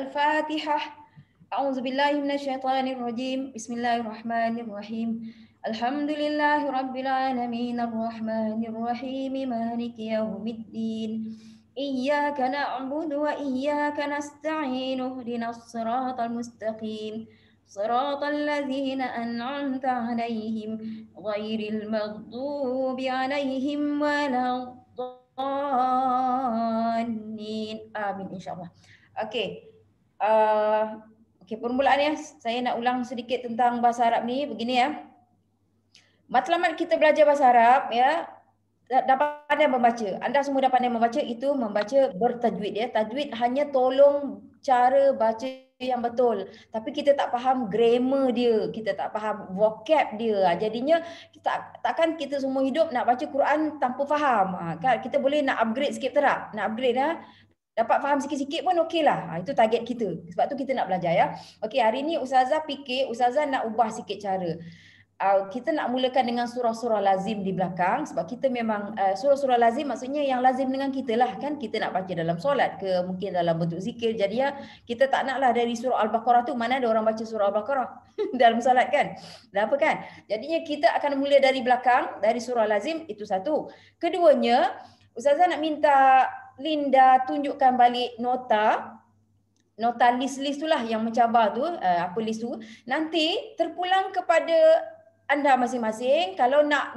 Al-Fatihah. A'udzubillahi minasyaitonirrajim. Bismillahirrahmanirrahim. Alhamdulillahi rabbil alamin arrahmanir rahim maliki yaumiddin. Iyyaka na'budu wa iyyaka nasta'in. Ihdinas siratal mustaqim. Siratal ladzina an'amta 'alaihim ghairil maghdubi 'alaihim waladdallin. Amin insyaallah. Okey. Okey, permulaannya saya nak ulang sedikit tentang bahasa Arab ni. Begini ya. Matlamat kita belajar bahasa Arab ya, dapat pandai membaca. Anda semua dapat pandai membaca, itu membaca bertajwid ya. Tajwid hanya tolong cara baca yang betul. Tapi kita tak faham grammar dia, kita tak faham vocab dia. Jadinya takkan kita semua hidup nak baca Quran tanpa faham. Kan kita boleh nak upgrade sikit tak? Nak upgrade dapat faham sikit-sikit pun okeylah. Itu target kita. Sebab tu kita nak belajar ya. Okey, hari ni Ustazah fikir, Ustazah nak ubah sikit cara. Kita nak mulakan dengan surah-surah lazim di belakang sebab kita memang surah-surah lazim maksudnya yang lazim dengan kita lah kan. Kita nak baca dalam solat ke mungkin dalam bentuk zikir. Jadi ya kita tak naklah dari surah Al-Baqarah tu, mana ada orang baca surah Al-Baqarah dalam solat kan. Dan apa kan? Jadinya kita akan mula dari belakang, dari surah lazim, itu satu. Keduanya, Ustazah nak minta Linda tunjukkan balik nota list-list tu lah yang mencabar tu, apa list tu. Nanti terpulang kepada anda masing-masing. Kalau nak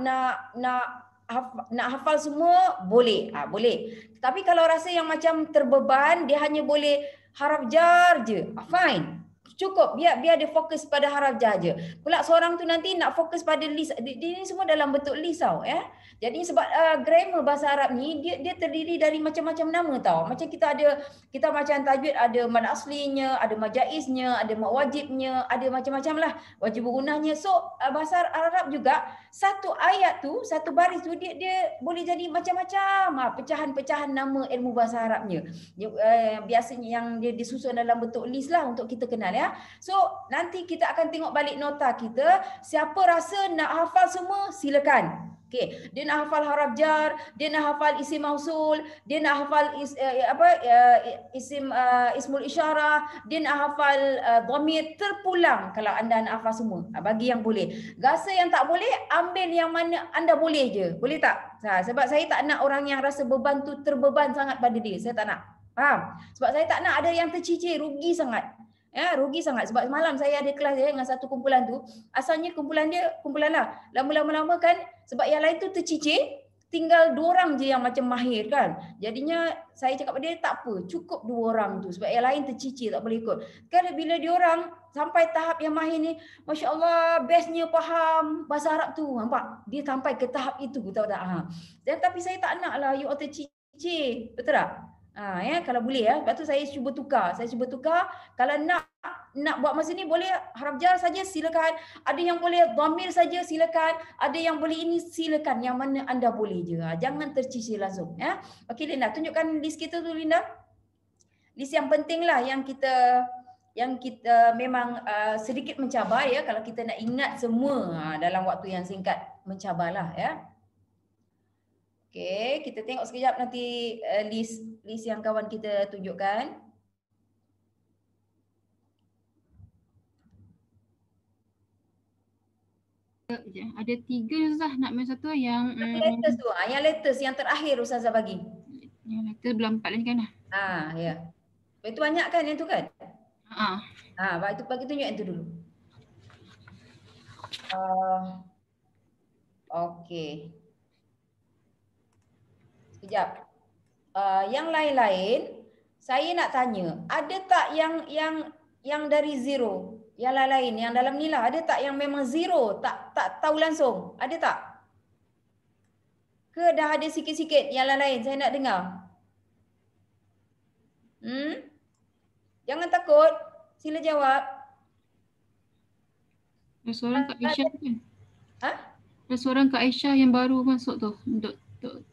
hafal semua boleh, boleh. Tapi kalau rasa yang macam terbeban, dia hanya boleh haraf jar je, fine. Cukup, biar dia fokus pada haraf jar je. Pula seorang tu nanti nak fokus pada list. Dia ni semua dalam bentuk list tau ya. Jadi sebab grammar bahasa Arab ni dia terdiri dari macam-macam nama tau. Macam kita macam tajwid ada mad aslinya, ada mad jaiznya, ada mad wajibnya, ada macam-macam lah, wajib bergunahnya. So bahasa Arab juga satu ayat tu, satu baris tu dia boleh jadi macam-macam pecahan-pecahan nama ilmu bahasa Arabnya. Biasanya yang dia disusun dalam bentuk list lah untuk kita kenal ya. So nanti kita akan tengok balik nota kita. Siapa rasa nak hafal semua silakan. Okey, dia nak hafal haraf jar, dia nak hafal isim mausul, dia nak hafal ismul isyarah, dia nak hafal dhamir, terpulang kalau anda nak hafal semua. Bagi yang boleh. Rasa yang tak boleh, ambil yang mana anda boleh je. Boleh tak? Sebab saya tak nak orang yang rasa beban tu terbeban sangat pada dia. Saya tak nak. Faham? Sebab saya tak nak ada yang tercicir, rugi sangat. Ya, rugi sangat. Sebab semalam saya ada kelas dengan satu kumpulan tu. Asalnya kumpulan lah. Lama-lama kan, sebab yang lain tu tercicir, tinggal 2 orang je yang macam mahir kan. Jadinya saya cakap pada dia, tak apa, cukup 2 orang tu. Sebab yang lain tercicir, tak boleh ikut. Kan bila dia orang sampai tahap yang mahir ni, Masya Allah, bestnya faham bahasa Arab tu. Nampak? Dia sampai ke tahap itu, tahu tak? Dan tapi saya tak nak lah, you all tercicir. Betul tak? Ya, kalau boleh ya. Lepas tu saya cuba tukar. Kalau nak buat masa ni boleh haraf jar saja silakan. Ada yang boleh dhamir saja silakan. Ada yang boleh ini silakan. Yang mana anda boleh je. Jangan tercicir langsung ya. Okey Linda, tunjukkan list kita tu Linda. List yang penting lah yang kita memang sedikit mencabar ya, kalau kita nak ingat semua dalam waktu yang singkat, mencabarlah ya. Okey, kita tengok sekejap nanti list yang kawan kita tunjukkan. Ada 3 Ustazah, nak main satu yang latest tu. Yang latest yang terakhir Ustazah bagi. Yang latest belum 4 lagi kan dah. Ya. Itu banyak kan yang tu kan? Bagi tunjuk yang tu dulu. Okey. Sekejap. Yang lain-lain saya nak tanya, ada tak yang dari zero? Yang lain-lain yang dalam ni lah, ada tak yang memang zero, tak tahu langsung? Ada tak? Ke dah ada sikit-sikit yang lain-lain? Saya nak dengar. Jangan takut, sila jawab. Ada seorang Kak Aisyah kan? Ada seorang Kak Aisyah yang baru masuk tu.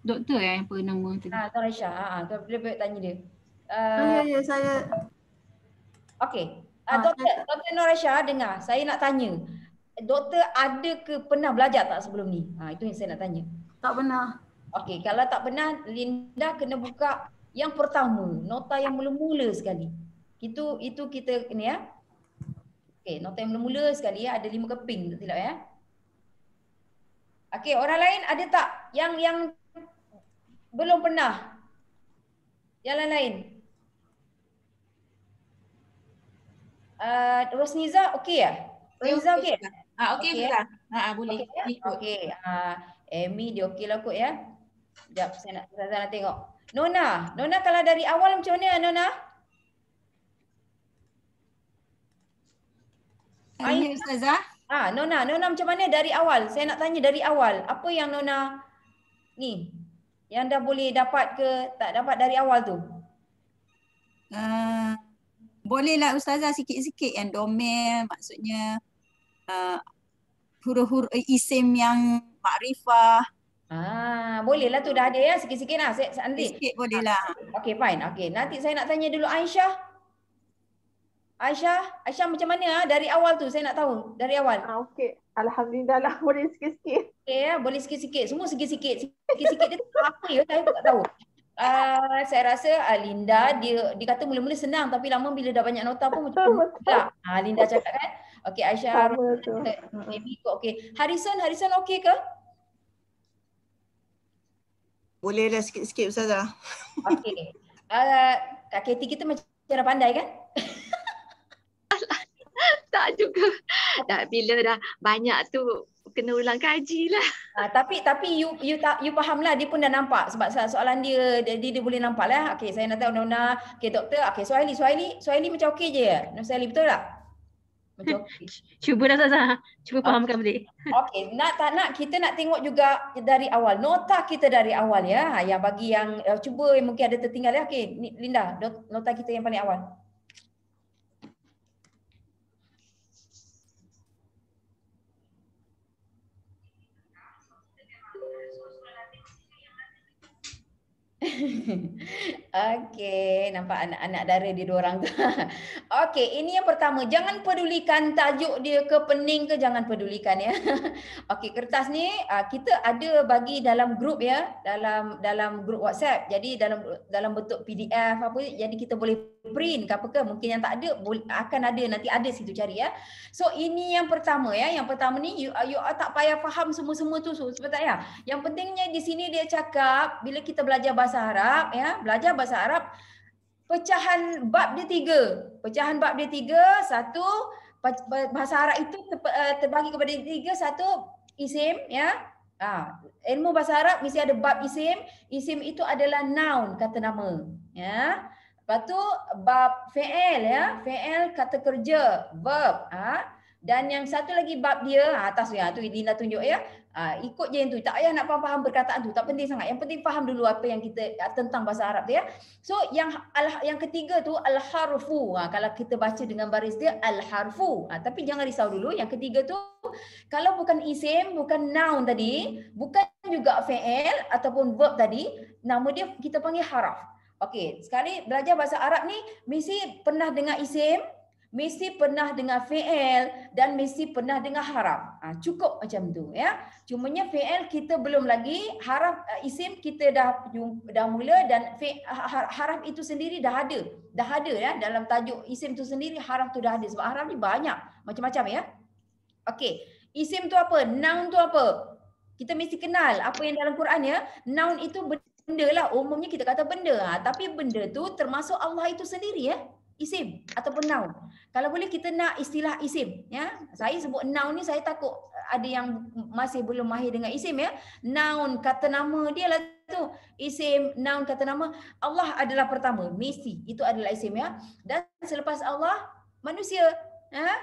Doktor yang apa nama tadi? Tuan Aisyah. Boleh tanya dia. Ya, saya. Okey. Doktor Nur Aisyah, dengar. Saya nak tanya. Doktor ada ke pernah belajar tak sebelum ni? Itu yang saya nak tanya. Tak pernah. Okey, kalau tak pernah, Linda kena buka yang pertama, nota yang mula-mula sekali. Itu kita ni ya. Okey, nota yang mula-mula sekali ya, ada 5 keping tak silap ya. Okey, orang lain ada tak yang belum pernah? Yang lain. Rosniza okey ya? Rosniza okey? Okey Ustazah. Boleh. Okey. Okey. Amy dia okey lah kot ya. Sekejap saya nak tengok. Nona kalau dari awal macam mana Nona? Ya Ustazah. Nona macam mana dari awal? Saya nak tanya dari awal. Apa yang Nona ni yang dah boleh dapat ke tak dapat dari awal tu? Bolehlah Ustazah sikit-sikit yang domel, maksudnya huruf-huruf isim yang makrifah. Bolehlah tu dah ada ya, sikit-sikit lah. Sikit bolehlah. Okey, fine. Okey, nanti saya nak tanya dulu Aisyah. Aisyah macam mana dari awal tu saya nak tahu dari awal. Okey. Alhamdulillah lah boleh sikit-sikit. Okey ya, boleh sikit-sikit. Semua sikit-sikit. Sikit-sikit dia apa ya saya tak tahu. Saya rasa Linda dia kata mula-mula senang tapi lama bila dah banyak nota pun macam tak. Linda cakap kan. Okey Aisyah. Okey. Harrison okey ke? Bolehlah sikit-sikit Ustazah. Okey. Kak Katie kita macam dah pandai kan? Tak juga. Bila dah banyak tu kena ulang kaji lah. Tapi you faham lah, dia pun dah nampak sebab soalan dia boleh nampak lah. Okey, saya nak tahu Nona. Okey doktor. Okey, Suhaili macam okey je ya? Suhaili betul tak? Macam okey. Cuba dah Ustazah. Cuba fahamkan balik. Okey, kita nak tengok juga dari awal. Nota kita dari awal ya. Yang bagi yang cuba mungkin ada tertinggal ya. Okey, Linda, nota kita yang paling awal. Okey, nampak anak-anak dara dia dua orang tu. Okey, ini yang pertama. Jangan pedulikan tajuk dia ke pening ke, jangan pedulikan ya. Okey, kertas ni kita ada bagi dalam grup ya, dalam grup WhatsApp. Jadi dalam bentuk PDF apa, jadi kita boleh print ke apa ke. Mungkin yang tak ada akan ada, nanti ada situ cari ya. So ini yang pertama ya. Yang pertama ni you tak payah faham semua-semua tu sebab tak ya. Yang pentingnya di sini dia cakap bila kita belajar bahasa Arab ya, belajar bahasa Arab, pecahan bab dia 3. Pecahan bab dia 3. Satu, bahasa Arab itu terbagi kepada 3. Satu, isim ya. Ilmu bahasa Arab mesti ada bab isim. Isim itu adalah noun, kata nama ya. Lepas tu bab fi'il ya, fi'il kata kerja, verb. Dan yang satu lagi bab dia atas ya, tu Linda tunjuk ya. Ikut je yang tu, tak payah nak faham perkataan tu, tak penting sangat. Yang penting faham dulu apa yang kita tentang bahasa Arab tu ya. So yang ketiga tu al-harfu. Kalau kita baca dengan baris dia al-harfu. Tapi jangan risau dulu, yang ketiga tu kalau bukan isim, bukan noun tadi, bukan juga fi'il ataupun verb tadi, nama dia kita panggil haraf. Okey, sekali belajar bahasa Arab ni mesti pernah dengar isim, mesti pernah dengar fi'il dan mesti pernah dengar haraf. Cukup macam tu ya. Cumanya fi'il kita belum lagi, haraf isim kita dah mula dan haraf itu sendiri dah ada ya dalam tajuk isim tu sendiri, haraf tu dah ada sebab haraf ni banyak macam-macam ya. Okey, isim tu apa? Noun tu apa? Kita mesti kenal apa yang dalam Quran ya. Noun itu benda lah, umumnya kita kata benda. Tapi benda tu termasuk Allah itu sendiri ya. Isim ataupun noun. Kalau boleh kita nak istilah isim ya. Saya sebut noun ni saya takut ada yang masih belum mahir dengan isim ya. Noun kata nama dia lah tu. Isim, noun kata nama. Allah adalah pertama, mesti itu adalah isim ya. Dan selepas Allah manusia ya.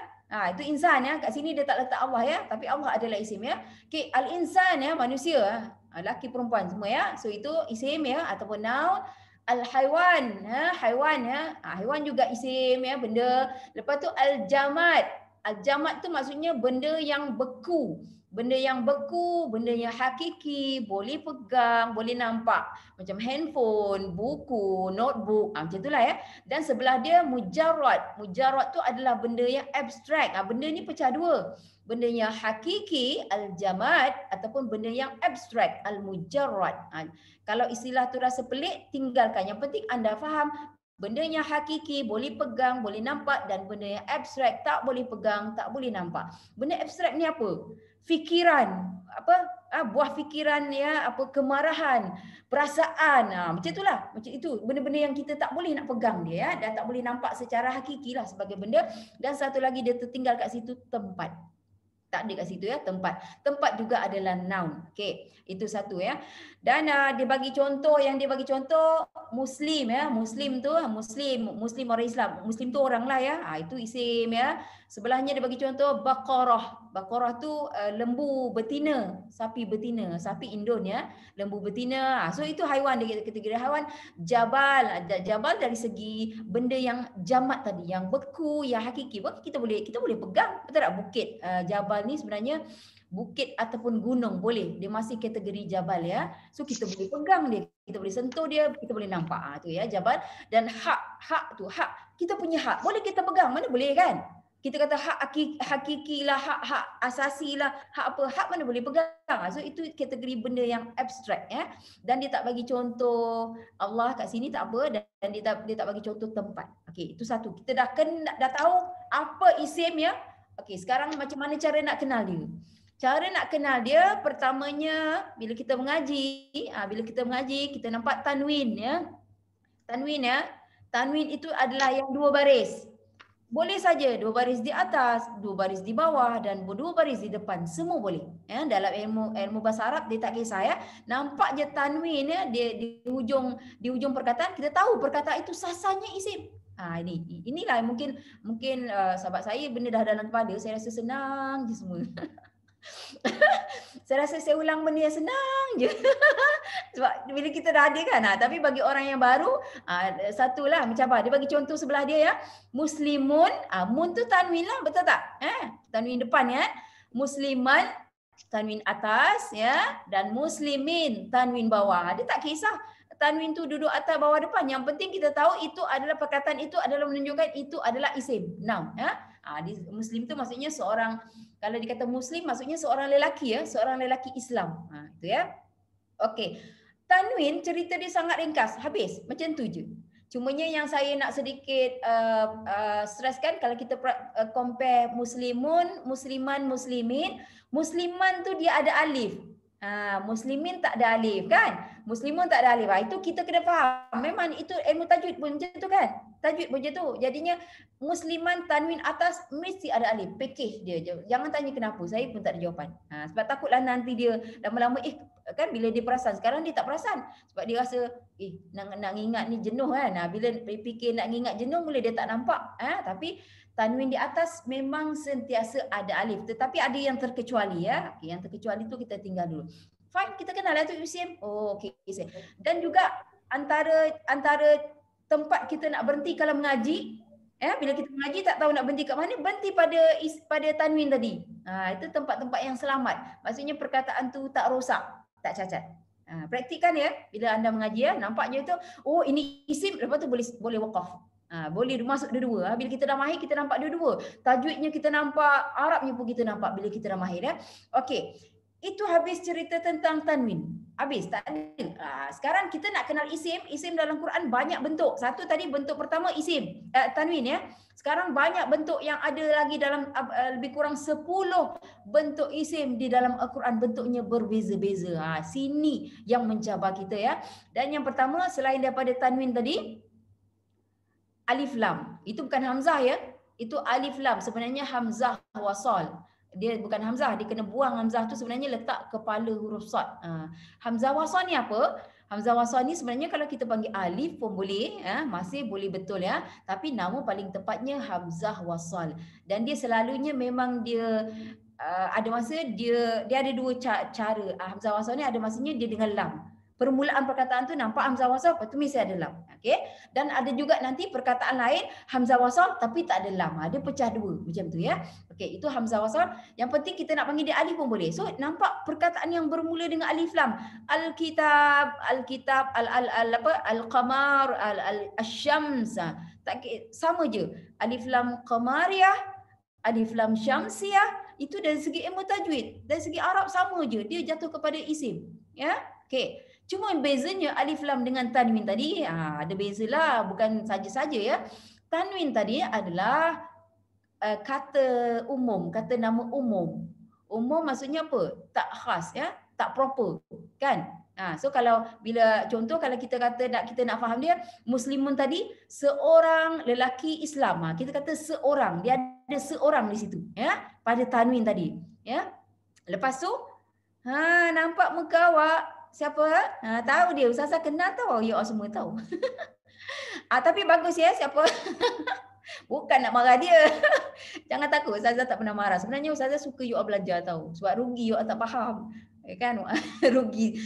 Itu insan ya. Kat sini dia tak letak Allah ya, tapi Allah adalah isim ya. Okey, al-insan ya, manusia. Lelaki perempuan semua ya. So itu isim ya ataupun noun. Al-haiwan, haiwan ya. Haiwan juga isim ya, benda. Lepas tu al-jamad. Al-jamad tu maksudnya benda yang beku. Benda yang beku, benda yang hakiki, boleh pegang, boleh nampak. Macam handphone, buku, notebook, macam itulah ya. Dan sebelah dia mujarrad. Mujarrad tu adalah benda yang abstrak. Benda ni pecah dua. Benda yang hakiki, al-jamad, ataupun benda yang abstrak, al-mujarrad. Kalau istilah tu rasa pelik, tinggalkan. Yang penting anda faham Benda yang hakiki boleh pegang, boleh nampak, dan benda yang abstrak tak boleh pegang, tak boleh nampak. Benda abstrak ni apa? Fikiran, buah fikiran ya, kemarahan, perasaan, macam itulah. Macam itu benda-benda yang kita tak boleh nak pegang dia ya, dan tak boleh nampak secara hakiki lah sebagai benda. Dan satu lagi dia tertinggal kat situ, tempat. Tak ada kat situ ya, tempat. Tempat juga adalah noun. Okey, itu satu ya. Dan dia bagi contoh, muslim ya. Muslim tu muslim orang Islam. Muslim tu orang lah ya. Itu isim ya. Sebelahnya dia bagi contoh baqarah. Baqarah tu lembu betina, sapi betina, sapi Indon ya. Lembu betina. So itu haiwan, dia kategori haiwan. Jabal, jabal dari segi benda yang jamat tadi, yang beku, yang hakiki. Kita boleh pegang. Betul tak? Bukit jabal ni sebenarnya bukit ataupun gunung, boleh. Dia masih kategori jabal ya. So kita boleh pegang dia, kita boleh sentuh dia, kita boleh nampak. Tu ya jabal. Dan hak tu, hak. Kita punya hak. Boleh kita pegang, mana boleh kan? Kita kata hak hakiki lah, hak asasi lah, hak apa, hak mana boleh pegang. So itu kategori benda yang abstrak ya. Dan dia tak bagi contoh Allah kat sini tak apa, dan dia tak bagi contoh tempat. Okey, itu satu. Kita dah tahu apa isim ya. Okey, sekarang macam mana cara nak kenal dia? Cara nak kenal dia, pertamanya bila kita mengaji, kita nampak tanwin ya. Tanwin ya. Tanwin itu adalah yang dua baris. Boleh saja dua baris di atas, dua baris di bawah, dan dua baris di depan. Semua boleh. Ya, dalam ilmu bahasa Arab dia tak kisah ya. Nampak je tanwin ya, dia di hujung perkataan, kita tahu perkataan itu sasanya isim. Inilah mungkin sahabat saya benda dah dalam kepala, saya rasa senang je semua. Saya rasa saya ulang benda yang senang je. Sebab bila kita dah ada kan. Tapi bagi orang yang baru, satulah macam apa. Dia bagi contoh sebelah dia ya. Muslimun, mun tu tanwin lah, betul tak? Tanwin depan ya. Musliman, tanwin atas ya. Dan muslimin, tanwin bawah. Dia tak kisah tanwin tu duduk atas bawah depan. Yang penting kita tahu itu adalah perkataan, itu adalah menunjukkan itu adalah isim, noun ya. Muslim tu maksudnya seorang, kalau dikata muslim maksudnya seorang lelaki ya, seorang lelaki Islam. Itu ya. Okey. Tanwin cerita dia sangat ringkas, habis. Macam tu je. Cumanya yang saya nak sedikit stresskan, kalau kita compare muslimun, musliman, muslimin, musliman tu dia ada alif. Muslimin tak ada alif kan? Muslimun tak ada alif. Itu kita kena faham. Memang itu ilmu tajwid pun macam tu kan? Tajwid pun macam tu. Jadinya musliman tanwin atas mesti ada alif. Package dia. Jangan tanya kenapa. Saya pun tak ada jawapan. Sebab takutlah nanti dia lama-lama kan bila dia perasan. Sekarang dia tak perasan. Sebab dia rasa nak ingat ni jenuh kan. Bila fikir nak ingat jenuh mula dia tak nampak. Tapi tanwin di atas memang sentiasa ada alif, tetapi ada yang terkecuali ya. Okay, yang terkecuali tu kita tinggal dulu. Fine, kita kenal lah tu isim. Okey. Dan juga antara tempat kita nak berhenti kalau mengaji, bila kita mengaji tak tahu nak berhenti kat mana, berhenti pada tanwin tadi. Itu tempat-tempat yang selamat. Maksudnya perkataan tu tak rosak, tak cacat. Praktikkan ya bila anda mengaji ya, nampaknya tu ini isim, lepas tu boleh waqaf. Boleh masuk dua-dua. Bila kita dah mahir, kita nampak dua-dua. Tajwidnya kita nampak, Arabnya pun kita nampak bila kita dah mahir ya. Okey. Itu habis cerita tentang tanwin. Habis, tak ada. Sekarang kita nak kenal isim. Isim dalam Quran banyak bentuk. Satu tadi bentuk pertama isim, tanwin ya. Sekarang banyak bentuk yang ada lagi dalam lebih kurang 10 bentuk isim di dalam Al-Quran. Bentuknya berbeza-beza. Sini yang mencabar kita ya. Dan yang pertama selain daripada tanwin tadi, alif lam. Itu bukan hamzah ya. Itu alif lam. Sebenarnya hamzah wasal. Dia bukan hamzah, dia kena buang hamzah tu, sebenarnya letak kepala huruf sad. Hamzah wasal ni apa? Hamzah wasal ni sebenarnya kalau kita panggil alif pun boleh, masih boleh betul ya. Tapi nama paling tepatnya hamzah wasal. Dan dia selalunya memang dia ada masa dia ada dua cara. Hamzah wasal ni ada masanya dia dengan lam. Permulaan perkataan tu nampak hamzah wasal, lepas tu mesti ada lam. Okey. Dan ada juga nanti perkataan lain hamzah wasal tapi tak ada lam. Dia pecah dua macam tu ya. Okey, itu hamzah wasal. Yang penting kita nak panggil dia alif pun boleh. So nampak perkataan yang bermula dengan alif lam. Al-kitab, al-qamar, al-syams. Tak sama je. Alif lam qamariyah, alif lam syamsiyah. Itu dari segi ilmu tajwid, dari segi Arab sama je. Dia jatuh kepada isim. Ya. Okey. Cuma bezanya alif lam dengan tanwin tadi ada bezalah, bukan saja-saja ya. Tanwin tadi adalah kata umum, kata nama umum. Umum maksudnya apa? Tak khas ya, tak proper, kan? So kalau bila contoh kalau kita kata kita nak faham dia, muslimun tadi seorang lelaki Islam. Kita kata seorang, dia ada seorang di situ ya, pada tanwin tadi ya. Lepas tu nampak muka awak siapa? Tahu dia, Ustazah kenal tahu, you all semua tahu. Tapi bagus ya siapa? Bukan nak marah dia. Jangan takut, Ustazah tak pernah marah. Sebenarnya Ustazah suka you all belajar tahu. Sebab rugi you all tak faham. Kan? rugi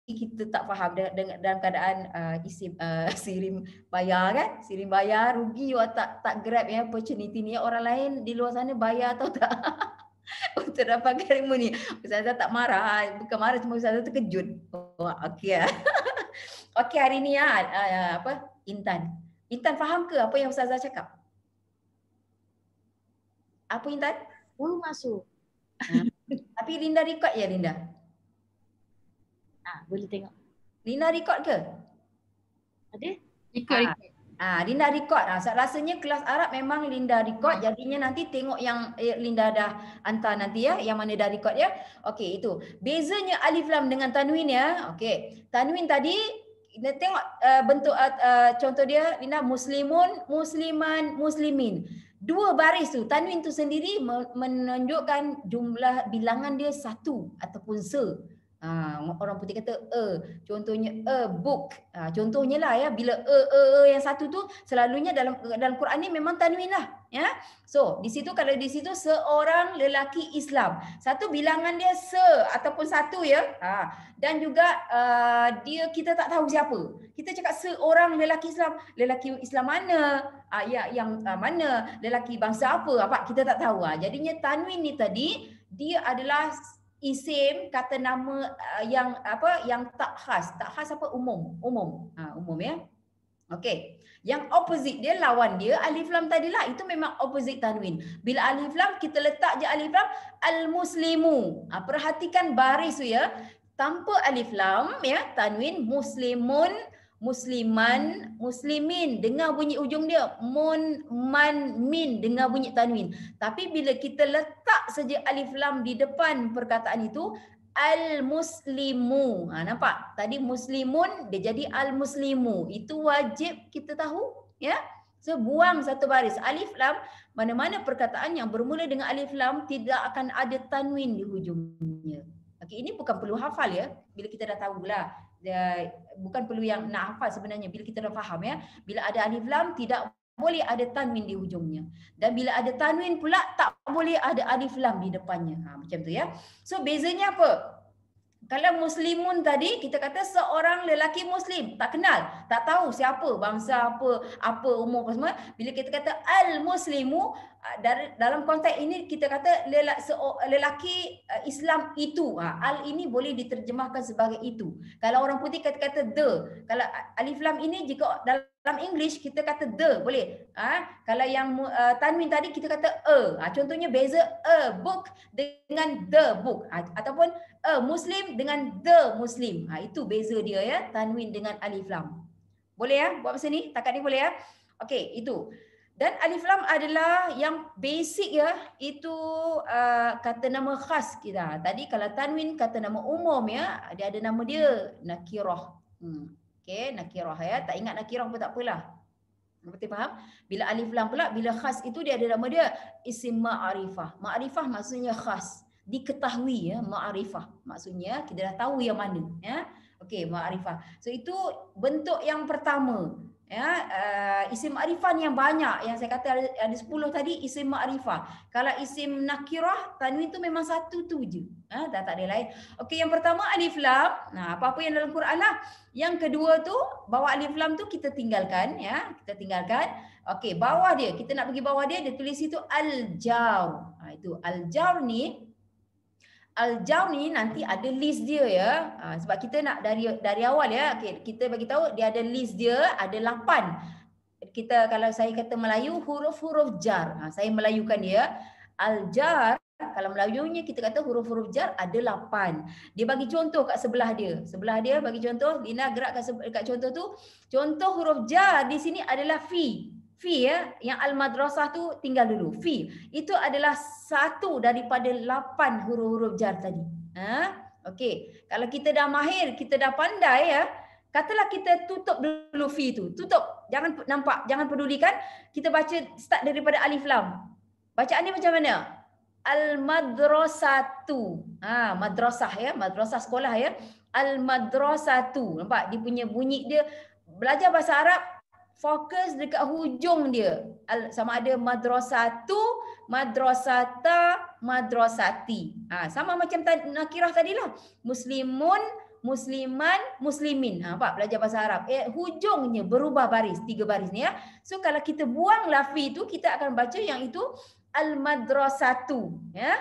kita tak faham dalam keadaan isim sirim bayar kan? Sirim bayar, rugi you all tak grab ya opportunity ni. Orang lain di luar sana bayar atau tak? Untuk dapatkan ilmu ni. Ustazah tak marah. Bukan marah, cuma Ustazah terkejut. Okey ya. Okey, hari ni Intan. Intan faham ke apa yang Ustazah cakap? Apa Intan? Masuk. Tapi Linda record ya Linda? Boleh tengok. Linda record ke? Ada? Record. Linda record. Rasanya kelas Arab memang Linda record. Jadinya nanti tengok yang Linda dah hantar nanti ya, yang mana dah record ya. Okey, itu. Bezanya alif lam dengan tanwin ya. Okey. Tanwin tadi kita tengok bentuk contoh dia Linda, muslimun, musliman, muslimin. Dua baris tu, tanwin tu sendiri menunjukkan jumlah bilangan dia satu ataupun se. Orang putih kata contohnya book. Contohnya lah ya, bila yang satu tu selalunya dalam Quran ni memang tanwin lah ya. So di situ, kalau di situ seorang lelaki Islam, satu bilangan dia se ataupun satu ya. Dan juga dia kita tak tahu siapa. Kita cakap seorang lelaki Islam, lelaki Islam mana? Yang mana? Lelaki bangsa apa? Kita tak tahu. Jadinya tanwin ni tadi dia adalah isim, kata nama yang tak khas. Tak khas apa? Umum. Umum ya. Okey. Yang opposite dia, lawan dia alif lam tadilah, itu memang opposite tanwin. Bila alif lam kita letak je alif lam, al-muslimu. Perhatikan baris tu ya. Tanpa alif lam ya, tanwin, muslimun, musliman, muslimin, dengar bunyi ujung dia, mun, man, min, dengar bunyi tanwin. Tapi bila kita letak saja alif lam di depan perkataan itu, al-muslimu. Nampak? Tadi muslimun dia jadi al-muslimu. Itu wajib kita tahu ya. So buang satu baris alif lam, mana-mana perkataan yang bermula dengan alif lam tidak akan ada tanwin di hujungnya. Okey, ini bukan perlu hafal ya. Bila kita dah tahulah, bukan perlu yang nak hafal sebenarnya, bila kita dah faham ya. Bila ada alif lam tidak boleh ada tanwin di hujungnya. Dan bila ada tanwin pula tak boleh ada alif lam di depannya. Macam tu ya. So bezanya apa? Kalau muslimun tadi kita kata seorang lelaki muslim, tak kenal, tak tahu siapa, bangsa apa umur apa semua. Bila kita kata al-muslimu, dalam konteks ini kita kata lelaki Islam itu. Al ini boleh diterjemahkan sebagai itu. Kalau orang putih kata the. Kalau alif lam ini jika dalam English kita kata the, boleh. Kalau yang tanwin tadi kita kata contohnya beza a book dengan the book, ataupun a muslim dengan the muslim. Itu beza dia ya, tanwin dengan alif lam. Boleh ya buat macam ni? Takat ni boleh ya? Okey, itu. Dan alif lam adalah yang basic ya, itu kata nama khas kita. Tadi kalau tanwin kata nama umum ya, dia ada nama dia nakirah. Okey, nakirah ya. Tak ingat nakirah pun tak apalah. Berarti faham? Bila alif lam pula, bila khas itu dia ada nama dia isim ma'rifah. Ma'rifah maksudnya khas, diketahui ya, ma'rifah. Maksudnya kita dah tahu yang mana ya. Okey, ma'rifah. So itu bentuk yang pertama. Ya, isim ma'rifah yang banyak yang saya kata ada 10 tadi isim ma'rifah. Kalau isim nakirah, tanwin tu memang satu tu je. Tak ada lain. Okey, yang pertama alif lam. Apa-apa yang dalam Quran lah. Yang kedua tu bawah alif lam tu kita tinggalkan ya, kita tinggalkan. Okey, bawah dia, kita nak pergi bawah dia tulis itu al-jar. Itu al-jar ni. Al-jar ni nanti ada list dia ya. Sebab kita nak dari awal ya. Okay, kita bagi tahu dia ada list dia, ada 8. Kita kalau saya kata Melayu huruf-huruf jar. Saya melayukan dia. Al-jar kalau Melayunya kita kata huruf-huruf jar ada 8. Dia bagi contoh kat sebelah dia. Sebelah dia bagi contoh, Lina gerak kat contoh tu. Contoh huruf jar di sini adalah fi. Fi ya, yang al-madrasah tu tinggal dulu. Fi. Itu adalah satu daripada 8 huruf-huruf jar tadi. Okey. Kalau kita dah mahir, kita dah pandai ya, katalah kita tutup dulu fi tu. Tutup. Jangan nampak, jangan pedulikan. Kita baca start daripada alif lam. Bacaan dia macam mana? Al-madrasatu. Madrasah ya, madrasah sekolah ya. Al-madrasatu. Nampak dia punya bunyi dia, belajar bahasa Arab fokus dekat hujung dia. Sama ada madrasatu, madrasata, madrasati. Sama macam nakirah tadilah. Muslimun, musliman, muslimin. Nampak belajar bahasa Arab. Hujungnya berubah baris, 3 baris ni ya. So kalau kita buang lafi tu, kita akan baca yang itu al-madrasatu ya.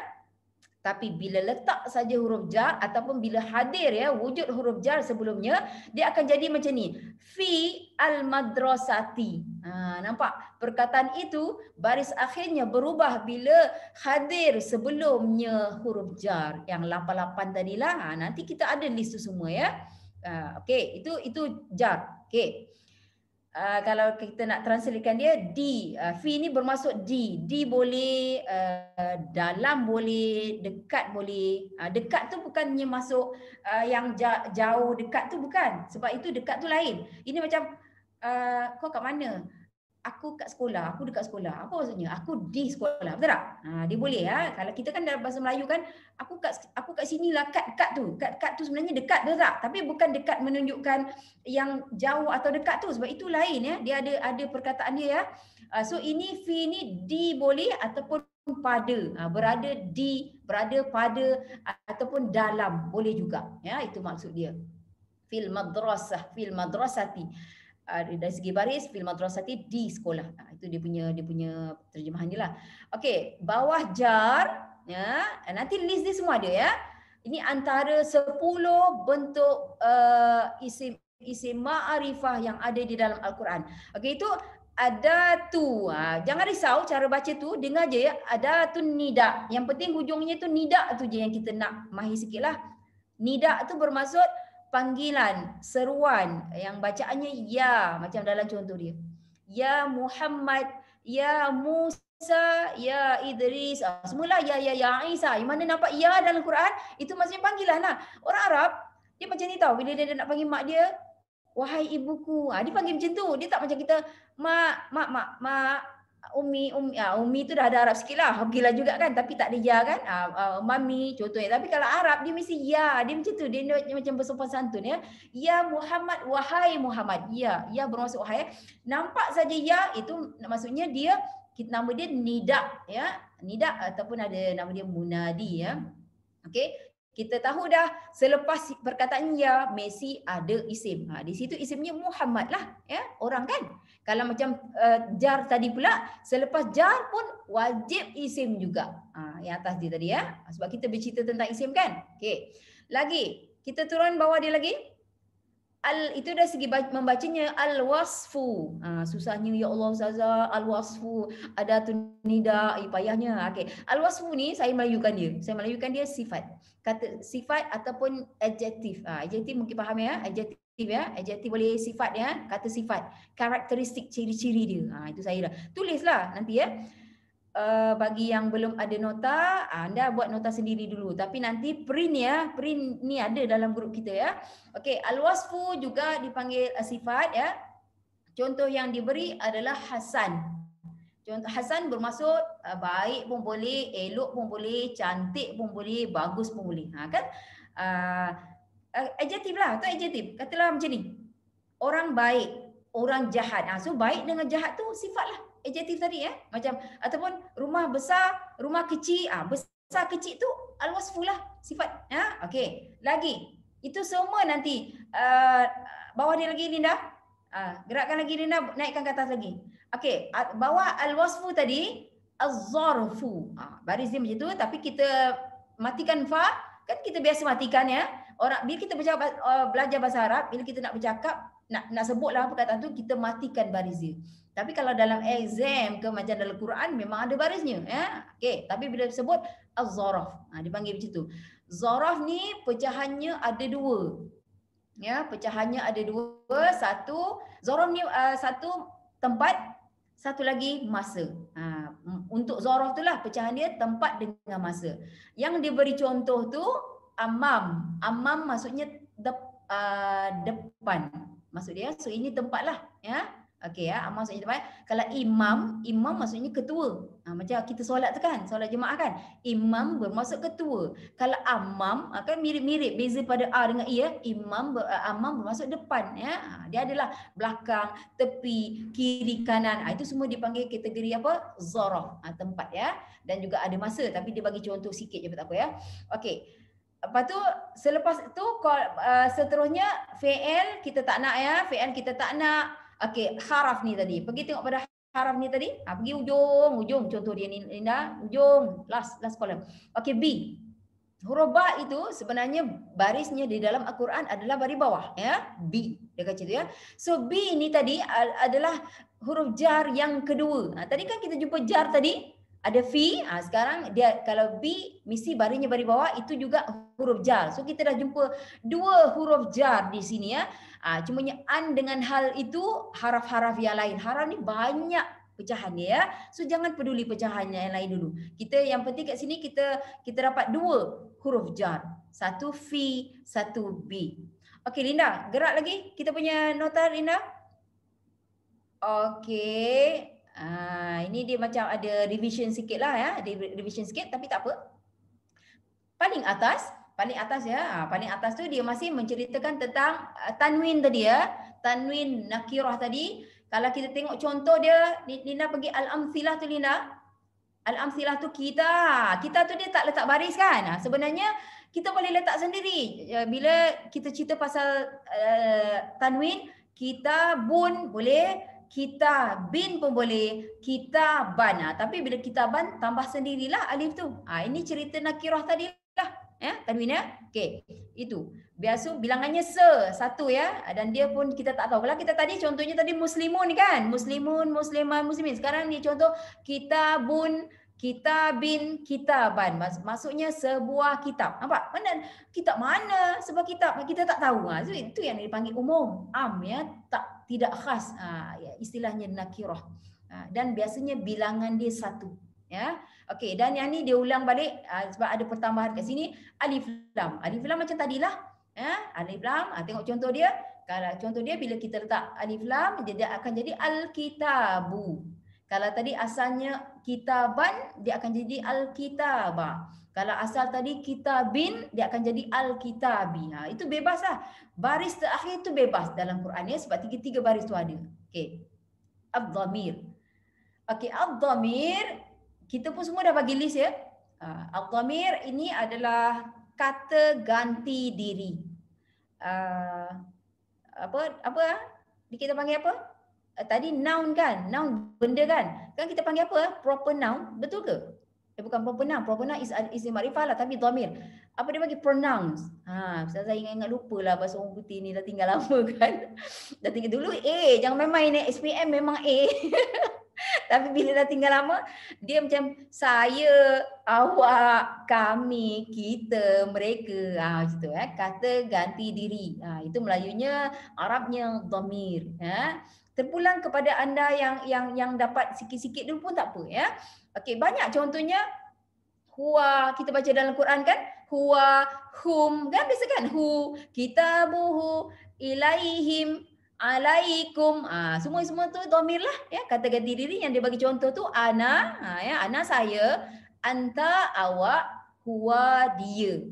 Tapi bila letak saja huruf jar ataupun bila hadir ya wujud huruf jar sebelumnya, dia akan jadi macam ni. Fi al-madrasati. Nampak? Perkataan itu baris akhirnya berubah bila hadir sebelumnya huruf jar yang 88 tadilah. Nanti kita ada list tu semua ya. Okey, itu jar. Okey. Kalau kita nak translatekan dia, di. Fi ni bermaksud di. Di boleh, dalam boleh, dekat boleh. Dekat tu bukannya masuk yang jauh dekat tu bukan. Sebab itu dekat tu lain. Ini macam, kau kat mana? Aku kat sekolah, aku dekat sekolah. Apa maksudnya? Aku di sekolah. Betul tak? Dia boleh ya. Kalau kita kan dalam bahasa Melayu kan, aku kat sinilah, kat tu. Kat tu sebenarnya dekat, betul tak? Tapi bukan dekat menunjukkan yang jauh atau dekat tu. Sebab itu lain ya. Dia ada perkataan dia ya. So ini fi ni di boleh ataupun pada. Berada di, berada pada ataupun dalam boleh juga. Ya, itu maksud dia. Fil madrasah, fil madrasati. Dari segi baris fil madrasati di sekolah. Itu dia punya terjemahan dia lah. Okey, bawah jar ya, nanti list dia semua ada ya. Ini antara 10 bentuk isim ma'rifah yang ada di dalam Al-Quran. Okey, itu ada tu. Jangan risau cara baca tu, dengar je ya. Ada tu nida. Yang penting hujungnya tu nida tu je yang kita nak mahir sikitlah. Nida tu bermaksud panggilan, seruan yang bacaannya ya, macam dalam contoh dia. Ya Muhammad, ya Musa, ya Idris. Semula ya Isa. Yang mana nampak ya dalam Quran, itu maksudnya panggilan lah. Orang Arab, dia macam ni tau. Bila dia nak panggil mak dia, wahai ibuku. Dia panggil macam tu. Dia tak macam kita, mak, Umi tu dah ada Arab sikit lah. Gila juga kan. Tapi tak ada ya kan. Mami contohnya. Tapi kalau Arab dia mesti ya. Dia macam tu. Dia macam bersopan santun ya. Ya Muhammad. Wahai Muhammad. Ya. Ya bermaksud wahai. Nampak saja ya. Itu maksudnya dia. Nama dia nida. Ya. Nida ataupun ada nama dia munadi ya. Okey. Kita tahu dah selepas perkataan ya, mesti ada isim. Di situ isimnya Muhammad lah. Ya. Orang kan. Kalau macam jar tadi pula, selepas jar pun wajib isim juga. Yang atas dia tadi ya. Sebab kita bercerita tentang isim kan. Okey. Lagi, kita turun bawah dia lagi. Itu dari segi membacanya al-wasfu. Susahnya ya Allah Ustazah, al-wasfu. Ada tu nida, payahnya. Okey. Al-wasfu ni saya melayukan dia. Saya melayukan dia sifat. Kata sifat ataupun adjektif. Adjektif mungkin faham ya. Adjektif ya. Adjektif boleh sifat ya. Kata sifat. Karakteristik ciri-ciri dia. Itu saya dah. Tulislah nanti ya. Bagi yang belum ada nota, anda buat nota sendiri dulu. Tapi nanti print ya. Print ni ada dalam grup kita ya. Okey, al-wasfu juga dipanggil sifat ya. Contoh yang diberi adalah hasan. Contoh hasan bermaksud baik pun boleh, elok pun boleh, cantik pun boleh, bagus pun boleh. Kan? Adjektif lah, tu adjektif. Katalah macam ni. Orang baik, orang jahat. So baik dengan jahat tu sifat lah. Adjektif tadi ya. Macam ataupun rumah besar, rumah kecil. Besar kecil tu al-wasfu lah sifat. Okey. Lagi. Itu semua nanti bawah dia lagi Linda. Gerakkan lagi Linda, naikkan ke atas lagi. Okey, bawah al-wasfu tadi az-zarfu. Baris dia macam tu tapi kita matikan fa, kan kita biasa matikan ya. Orang bila kita belajar bahasa Arab, bila kita nak bercakap, nak sebutlah perkataan tu, kita matikan baris dia. Tapi kalau dalam exam ke macam dalam Quran memang ada barisnya ya. Okey, tapi bila sebut Az-zaraf. Dia panggil macam tu. Zaraf ni pecahannya ada dua. Ya, pecahannya ada dua. Satu, zaraf ni satu tempat, satu lagi masa. Untuk zaraf tu lah pecahan dia tempat dengan masa. Yang dia beri contoh tu amam. Amam maksudnya depan. Maksud dia, so ini tempat lah. Ya. Okey ya, amam maksudnya tempat. Kalau imam maksudnya ketua. Macam kita solat tu kan, solat jemaah kan. Imam bermaksud ketua. Kalau amam kan mirip-mirip, beza pada A dengan I ya. Amam bermaksud depan ya. Dia adalah belakang, tepi, kiri, kanan. Itu semua dipanggil kategori apa? Zaraf, tempat ya. Dan juga ada masa, tapi dia bagi contoh sikit je, tak apa ya. Okey. Lepas tu selepas tu seterusnya fi'il kita tak nak ya, fi'il kita tak nak. Okey, haraf ni tadi. Pergi tengok pada haraf ni tadi. Pergi ujung contoh dia ni Linda, ujung last column. Okey, B. Huruf ba itu sebenarnya barisnya di dalam Al-Quran adalah baris bawah ya. B dia kata tu ya. So B ni tadi adalah huruf jar yang kedua. Tadi kan kita jumpa jar tadi ada fi, sekarang dia kalau B mesti barisnya baris bawah, itu juga huruf jar. So kita dah jumpa dua huruf jar di sini ya. Cumanya an dengan hal itu haraf-haraf yang lain. Haraf ni banyak pecahan dia ya. So jangan peduli pecahannya yang lain dulu. Kita yang penting kat sini kita dapat dua huruf jar. Satu fi, satu B. Okey Linda, gerak lagi kita punya nota Linda. Okey. Ini dia macam ada revision sikit lah ya. Ada revision sikit tapi tak apa. Paling atas ya. Paling atas tu dia masih menceritakan tentang tanwin tadi ya. Tanwin nakirah tadi. Kalau kita tengok contoh dia, Lina pergi al-amthilah tu Lina. Al-amthilah tu kita tu dia tak letak baris kan. Sebenarnya kita boleh letak sendiri. Bila kita cerita pasal tanwin, kita bun boleh, kita bin pun boleh, kita ban. Tapi bila kita ban tambah sendirilah alif tu. Ini cerita nakirah tadi lah. Ya, tanwin ya. Okey, itu. Biasa bilangannya satu ya. Dan dia pun kita tak tahu. Kalau kita tadi contohnya tadi muslimun kan. Muslimun, musliman, muslimin. Sekarang ni contoh kitabun, kitabin, kitaban. Maksudnya sebuah kitab. Nampak? Mana kitab mana? Sebuah kitab kita tak tahu. So, itu yang dipanggil umum, am ya, tidak khas. Istilahnya nakirah. Dan biasanya bilangan dia satu. Ya. Okey, dan yang ni dia ulang balik sebab ada pertambahan kat sini alif lam. Alif lam macam tadilah. Ya, alif lam. Tengok contoh dia. Kalau contoh dia bila kita letak alif lam dia akan jadi al-kitabu. Kalau tadi asalnya kitaban dia akan jadi al-kitaba. Kalau asal tadi kitabin dia akan jadi al-kitabi. Itu bebaslah. Baris terakhir itu bebas dalam Quran ya sebab tiga baris tu ada. Okey. Ad-dhamir. Okey, ad-dhamir kita pun semua dah bagi list ya. Ad-dhamir ini adalah kata ganti diri. Kita panggil apa? Tadi noun kan? Noun benda kan? Kan kita panggil apa? Proper noun. Betul ke? Bukan proper noun. Proper noun is isim makrifah lah tapi dhamir. Apa dia bagi? Pronouns. Saya ingat lupa lah bahasa orang putih ni dah tinggal lama kan. Dah tinggal dulu A. Jangan main-main SPM memang A. Tapi bila dah tinggal lama, dia macam saya, awak, kami, kita, mereka. Macam kata ganti diri. Itu Melayunya, Arabnya dhamir. Terpulang kepada anda yang dapat sikit-sikit dulu pun tak apa ya. Okey, banyak contohnya. Huwa, kita baca dalam Quran kan? Huwa, hum, kan biasa kan? Hu, kitabuhu, ilaihim, alaikum. Semua tu dhamir lah ya, kata ganti diri yang dia bagi contoh tu ana, ya, ana saya, anta awak, huwa dia.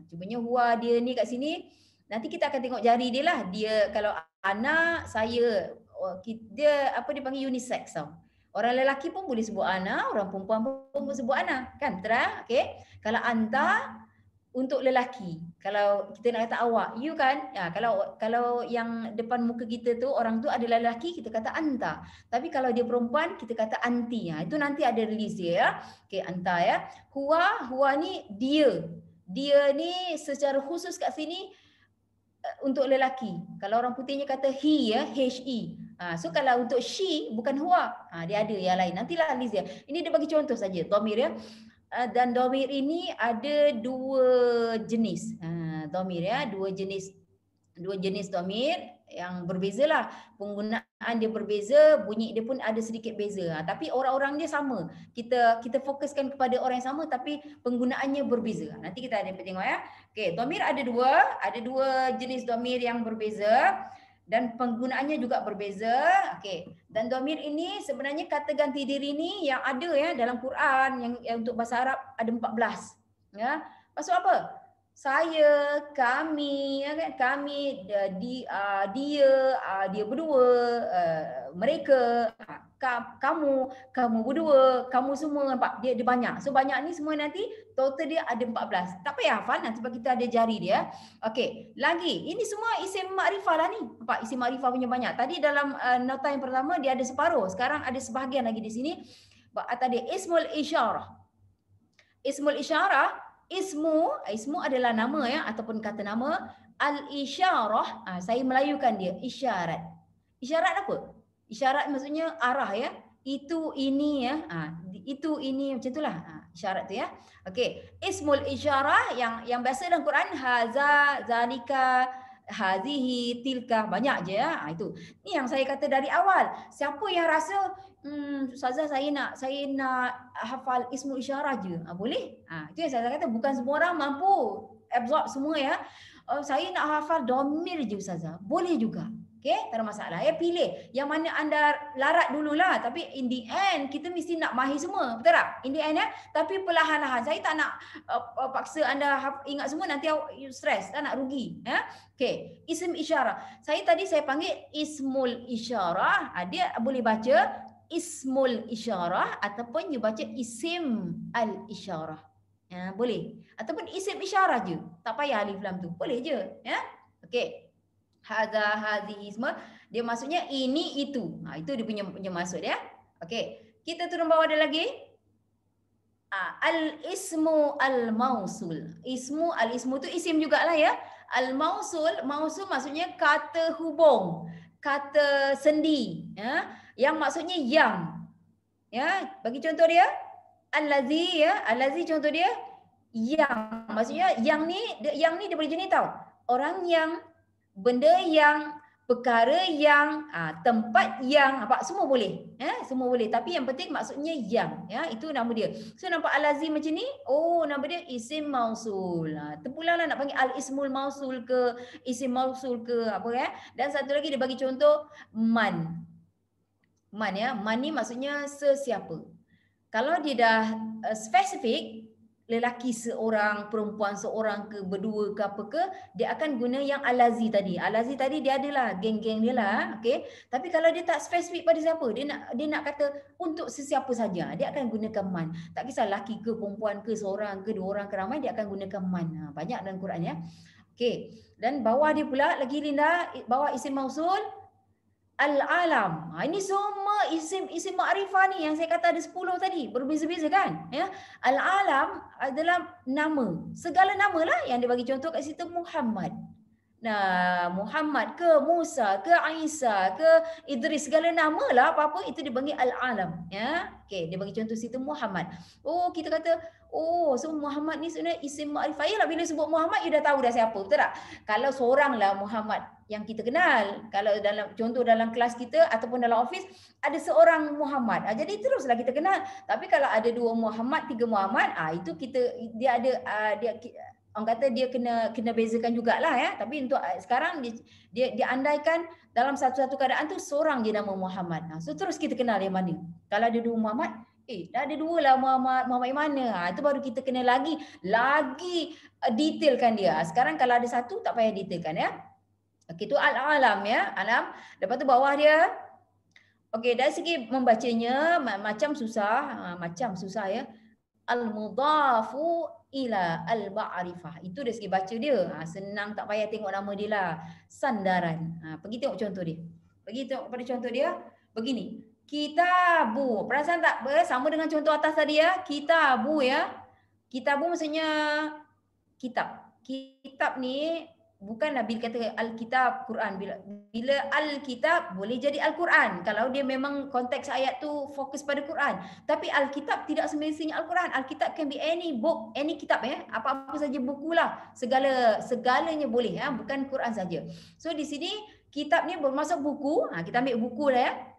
Cumanya huwa dia ni kat sini nanti kita akan tengok jari dia lah. Dia kalau ana, saya, dia apa dia panggil unisex tau. Orang lelaki pun boleh sebut ana, orang perempuan pun boleh sebut ana, kan? Betul? Okey. Kalau anta untuk lelaki. Kalau kita nak kata awak, you kan? Kalau yang depan muka kita tu orang tu adalah lelaki, kita kata anta. Tapi kalau dia perempuan, kita kata anti. Itu nanti ada list dia ya. Okey, anta ya. Huwa ni dia. Dia ni secara khusus kat sini untuk lelaki. Kalau orang putihnya kata he ya, he. So kalau untuk she bukan huwa. Dia ada yang lain. Nantilah list dia. Ini dia bagi contoh saja. Dhamir ya. dan domir ini ada dua jenis. Domir ya, dua jenis domir yang berbeza lah. Penggunaan dia berbeza, bunyi dia pun ada sedikit beza. Tapi orang-orang dia sama. Kita fokuskan kepada orang yang sama tapi penggunaannya berbeza. Nanti kita ada tengok ya. Okey, domir ada dua jenis domir yang berbeza dan penggunaannya juga berbeza. Okey. Dan domir ini sebenarnya kata ganti diri ni yang ada ya dalam Quran yang untuk bahasa Arab ada 14. Ya. Maksud apa? Saya, kami, ya kan? Kami, dia berdua, mereka, kamu berdua, kamu semua, nampak dia banyak. So banyak ni semua nanti total dia ada 14. Tak payah hafal nanti sebab kita ada jari dia. Okey, lagi ini semua isim makrifah lah ni. Nampak isim makrifah punya banyak. Tadi dalam nota yang pertama dia ada separuh, sekarang ada sebahagian lagi di sini. Tadi ismul isyarah. Ismul isyarah, ismu adalah nama ya ataupun kata nama. Al-isyarah, saya melayukan dia, isyarat. Isyarat apa? Isyarat maksudnya arah ya. Itu, ini ya. Itu, ini macam itulah. Isyarat tu ya. Okey, ismul isyarah yang biasa dalam Quran haza, zalika, hazihi, tilka, banyak je ya. Itu. Ni yang saya kata dari awal. Siapa yang rasa Ustazah saya nak hafal ismul isyarah je. Boleh? Itu yang saya kata bukan semua orang mampu absorb semua ya. Saya nak hafal domir je Ustazah. Boleh juga. Okey, tak ada masalah. Pilih yang mana anda larat dululah. Tapi in the end kita mesti nak mahir semua. Betul tak? In the end ya. Tapi perlahan-lahan. Saya tak nak paksa anda ingat semua nanti you stress. Tak nak rugi. Ya? Okey, isim isyarah. Saya panggil ismul isyarah. Dia boleh baca ismul isyarah ataupun you baca isim al-isyarah. Ya, boleh. Ataupun isim isyarah je. Tak payah alif lam tu. Boleh je. Ya? Okey. Hadza, hadhihi semua. Dia maksudnya ini, itu. Itu dia punya maksud ya. Okey. Kita turun bawah ada lagi. Al-ismu al-mausul. Al-ismu tu isim jugalah ya. Al-mausul, mausul maksudnya kata hubung. Kata sendi. Ya. Yang maksudnya yang. Ya, bagi contoh dia. Allazi ya. Allazi contoh dia. Yang. Maksudnya yang ni dia boleh jenis tau. Orang yang, benda yang, perkara yang, tempat yang, apa semua boleh. Semua boleh. Tapi yang penting maksudnya yang. Ya, itu nama dia. So nampak al-lazi macam ni. Oh, nama dia isim mausul. Terpulanglah nak panggil al-ismul mausul ke, isim mausul ke apa ya. Dan satu lagi dia bagi contoh man. Man ya. Man ni maksudnya sesiapa. Kalau dia dah spesifik, lelaki seorang, perempuan seorang ke, berdua ke apa ke, dia akan guna yang al-lazi tadi. Al-lazi tadi dia adalah geng-geng dia lah, okey. Tapi kalau dia tak spesifik pada siapa, dia nak kata untuk sesiapa saja, dia akan gunakan man. Tak kisah lelaki ke, perempuan ke, seorang ke, dua orang ke, ramai, dia akan gunakan man. Banyak dalam Quran ya. Okey. Dan bawah dia pula lagi Linda, bawah isim mausul al-alam. Ini semua isim makrifah ni yang saya kata ada 10 tadi. Berbeza-beza kan? Ya. Al-alam adalah nama. Segala nama lah yang dia bagi contoh kat situ Muhammad. Nah, Muhammad ke Musa ke Isa ke Idris, segala nama lah apa-apa itu dia panggil al-alam. Ya. Okey, dia bagi contoh situ Muhammad. Oh, kita kata so Muhammad ni sebenarnya isim makrifah. Yalah, bila sebut Muhammad you dah tahu dah siapa, betul tak? Kalau seorang lah Muhammad yang kita kenal, kalau dalam contoh dalam kelas kita ataupun dalam office ada seorang Muhammad, jadi teruslah kita kenal. Tapi kalau ada 2 Muhammad, 3 Muhammad, itu dia ada orang kata dia kena bezakan jugalah ya. Tapi untuk sekarang dia andaikan dalam satu-satu keadaan tu seorang je nama Muhammad. So terus kita kenal yang mana. Kalau ada 2 Muhammad, dah ada 2 lah Muhammad yang mana. Itu baru kita kena lagi detailkan dia. Sekarang kalau ada 1 tak payah detailkan ya. Okey, tu al-alam ya, alam. Lepas tu bawah dia. Okey, dari segi membacanya macam susah ya. Al-mudhafu ila al-ma'rifah. Itu dari segi baca dia. Senang, tak payah tengok nama dia lah. Sandaran. Pergi tengok contoh dia. Pergi tengok pada contoh dia. Begini. Kitabu. Perasan tak? Sama dengan contoh atas tadi ya. Kitabu ya. Kitabu maksudnya kitab. Kitab ni bukanlah bila kata Alkitab Quran, bila Alkitab boleh jadi Al-Quran kalau dia memang konteks ayat tu fokus pada Quran. Tapi Alkitab tidak semestinya Al-Quran. Alkitab can be any book, any kitab apa-apa saja buku lah. Segalanya boleh bukan Quran saja. So di sini kitab ni bermaksud buku. Kita ambil buku lah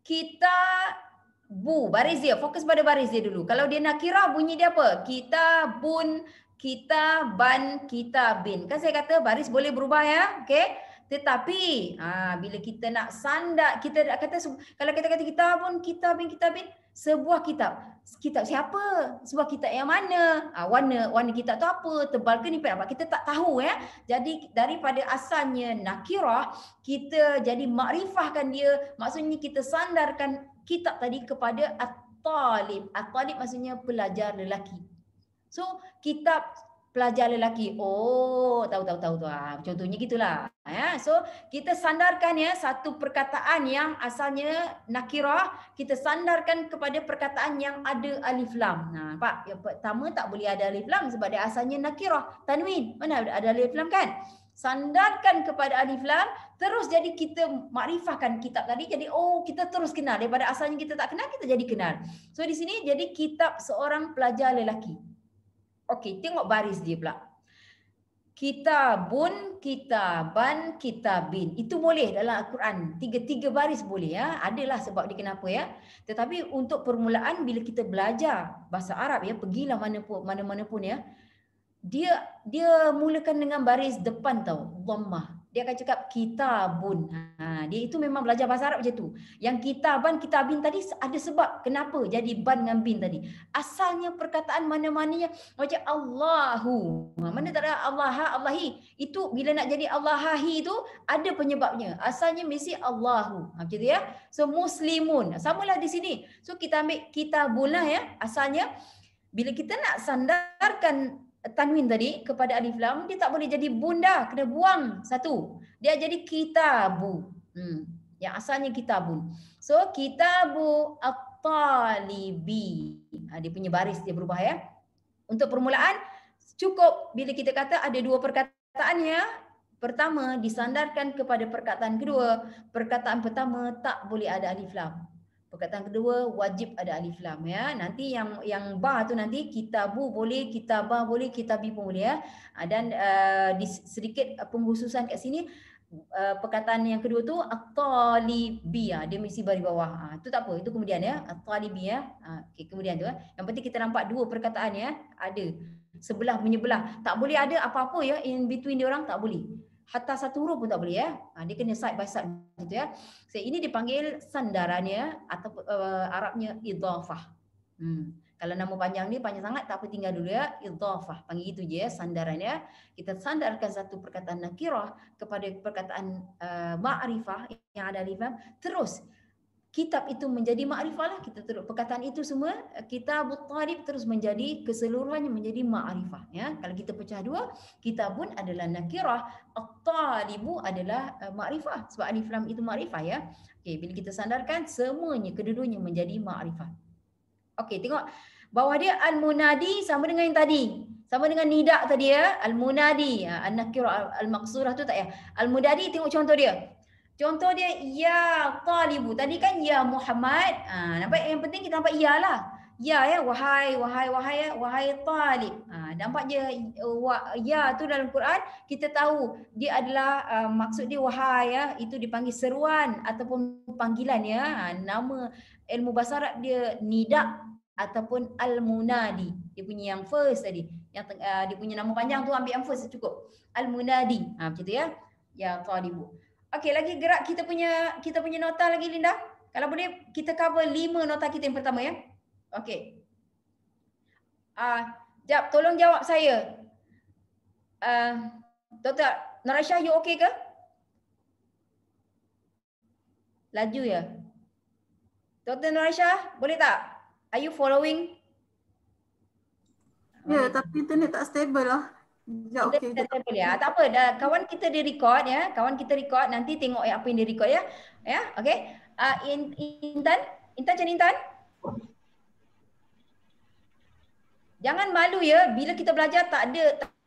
Kitabu, baris dia, fokus pada baris dia dulu. Kalau dia nakirah bunyi dia apa? Kitabun, kitaban, kitabin. Kan saya kata baris boleh berubah okey. Tetapi bila kita nak sandar, kita nak kata kalau kita kata kitabun, kitabin, kitabin, sebuah kitab. Kitab siapa? Sebuah kitab yang mana? Warna kitab tu apa? Tebal ke nipis apa? Kita tak tahu Jadi daripada asalnya nakirah, kita jadi makrifahkan dia. Maksudnya kita sandarkan kitab tadi kepada at-talib. At-talib maksudnya pelajar lelaki. So kitab pelajar lelaki. Oh, tahu. Contohnya gitulah. So kita sandarkan satu perkataan yang asalnya nakirah, kita sandarkan kepada perkataan yang ada alif lam. Pak, yang pertama tak boleh ada alif lam sebab dia asalnya nakirah, tanwin. Mana ada alif lam kan? Sandarkan kepada alif lam, terus jadi kita makrifahkan kitab tadi. Jadi kita terus kenal daripada asalnya kita tak kenal, kita jadi kenal. So di sini jadi kitab seorang pelajar lelaki. Okey, tengok baris dia pula. Kitabun, kitaban, kitabin. Itu boleh dalam Al-Quran. Tiga baris boleh Adalah sebab dia kenapa Tetapi untuk permulaan bila kita belajar bahasa Arab pergilah mana-mana pun dia mulakan dengan baris depan dhammah. Dia akan cakap kitabun. Dia itu memang belajar bahasa Arab macam tu. Yang kitaban, kitabin tadi ada sebab kenapa jadi ban dengan bin tadi. Asalnya perkataan mana-mananya macam Allahu. Mana tak ada Allah, Allahi. Itu bila nak jadi Allahi itu ada penyebabnya. Asalnya mesti Allahu. Gitu So muslimun. Samalah di sini. So kita ambil kitabun lah asalnya. Bila kita nak sandarkan tanwin tadi kepada alif lam, dia tak boleh jadi bunda, kena buang satu. Dia jadi kitabu. Yang asalnya kitabun. So kitabu at-talibi. Dia punya baris dia berubah Untuk permulaan cukup bila kita kata ada dua perkataan pertama disandarkan kepada perkataan kedua. Perkataan pertama tak boleh ada alif lam. Perkataan kedua wajib ada alif lam Nanti yang ba tu nanti kitabu boleh, kitabah boleh, kitabi pun boleh Dan di sedikit pengkhususan kat sini perkataan yang kedua tu at-talibi dia mesti baris bawah. Itu tak apa, itu kemudian at-talibi okey, kemudian tu Yang penting kita nampak dua perkataan ada sebelah menyebelah. Tak boleh ada apa-apa in between dia orang, tak boleh. Hatta satu huruf pun tak boleh Dia kena side by side gitu So ini dipanggil sandarannya atau Arabnya idhafah. Kalau nama panjang ni panjang sangat tak apa, tinggal dulu idhafah. Panggil itu je sandarannya. Kita sandarkan satu perkataan nakirah kepada perkataan ma'rifah yang ada alif lam. Terus kitab itu menjadi ma'rifah lah. Kita terus perkataan itu semua kitabut talib terus menjadi keseluruhannya menjadi ma'rifah Kalau kita pecah dua, kitabun adalah nakirah, at-talibu adalah ma'rifah sebab alif lam itu ma'rifah Okey, bila kita sandarkan semuanya kedua-duanya menjadi ma'rifah. Okey, tengok bawah dia al-munadi sama dengan yang tadi. Sama dengan nida tadi al-munadi, an-nakirah al-maqsurah tu tak Al-munadi tengok contoh dia. Contoh dia ya talibu. Tadi kan ya Muhammad. Nampak yang penting kita nampak ya lah. Ya wahai talib. Nampak je ya tu dalam Quran kita tahu dia adalah maksud dia wahai itu dipanggil seruan ataupun panggilan Nama ilmu bahasa Arab dia nida ataupun al-munadi. Dia punya yang first tadi. Yang dia punya nama panjang tu ambil yang first cukup. Al-munadi. Macam tu ya talibu. Okey, lagi gerak kita punya nota lagi Linda. Kalau boleh kita cover 5 nota kita yang pertama Okey. Jap, tolong jawab saya. Dr. Naraisha, you okay ke? Laju Dr. Naraisha, boleh tak? Are you following? Ya, tapi internet tak stable lah. Ya, okey. Tak apa, kawan kita dia record Kawan kita record, nanti tengok apa yang dia record okey. Intan cari Intan. Jangan malu bila kita belajar tak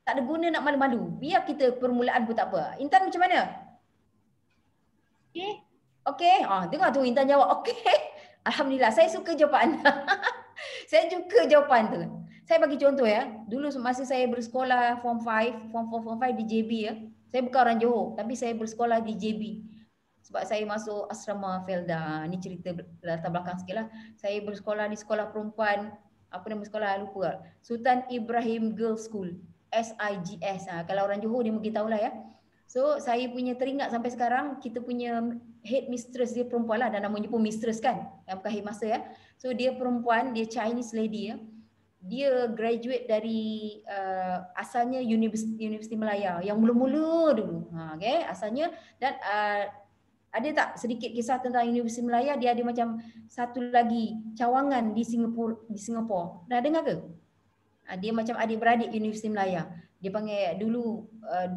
tak ada guna nak malu-malu. Biar kita permulaan pun tak apa. Intan macam mana? Okey. Okey. Dengar tu Intan jawab okey. Alhamdulillah, saya suka jawapan anda. Saya suka jawapan tu. Saya bagi contoh ya. Dulu masa saya bersekolah form 5, form 4, form 5 di JB ya. Saya bukan orang Johor, tapi saya bersekolah di JB. Sebab saya masuk asrama Felda. Ni cerita latar belakang sikit lah. Saya bersekolah di sekolah perempuan, apa nama sekolah lupa. Sultan Ibrahim Girls School, SIGS. Kalau orang Johor dia mungkin tahulah ya. So saya punya teringat sampai sekarang, kita punya head mistress dia perempuan lah, dan namanya pun mistress kan, yang bukan headmaster ya. So dia perempuan, dia Chinese lady ya. Dia graduate dari asalnya Universiti Malaya yang mula-mula dulu. Okay, asalnya. Dan ada tak sedikit kisah tentang Universiti Malaya? Dia ada macam satu lagi cawangan di Singapura. Dah dengar ke? Dia macam adik-beradik Universiti Malaya. Dia panggil dulu,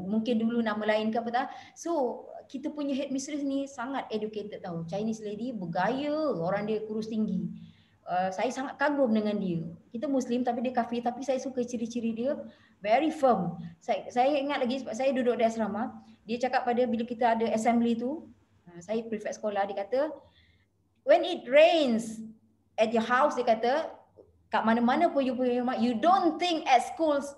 mungkin dulu nama lain ke apa tak. So kita punya headmistress ni sangat educated tau. Chinese lady, bergaya, orang dia kurus tinggi. Saya sangat kagum dengan dia. Kita Muslim tapi dia kafir, tapi saya suka ciri-ciri dia very firm. Saya ingat lagi sebab saya duduk di asrama. Dia cakap pada bila kita ada assembly tu, saya prefect sekolah, dia kata when it rains at your house, dia kata kat mana-mana pun you don't think at schools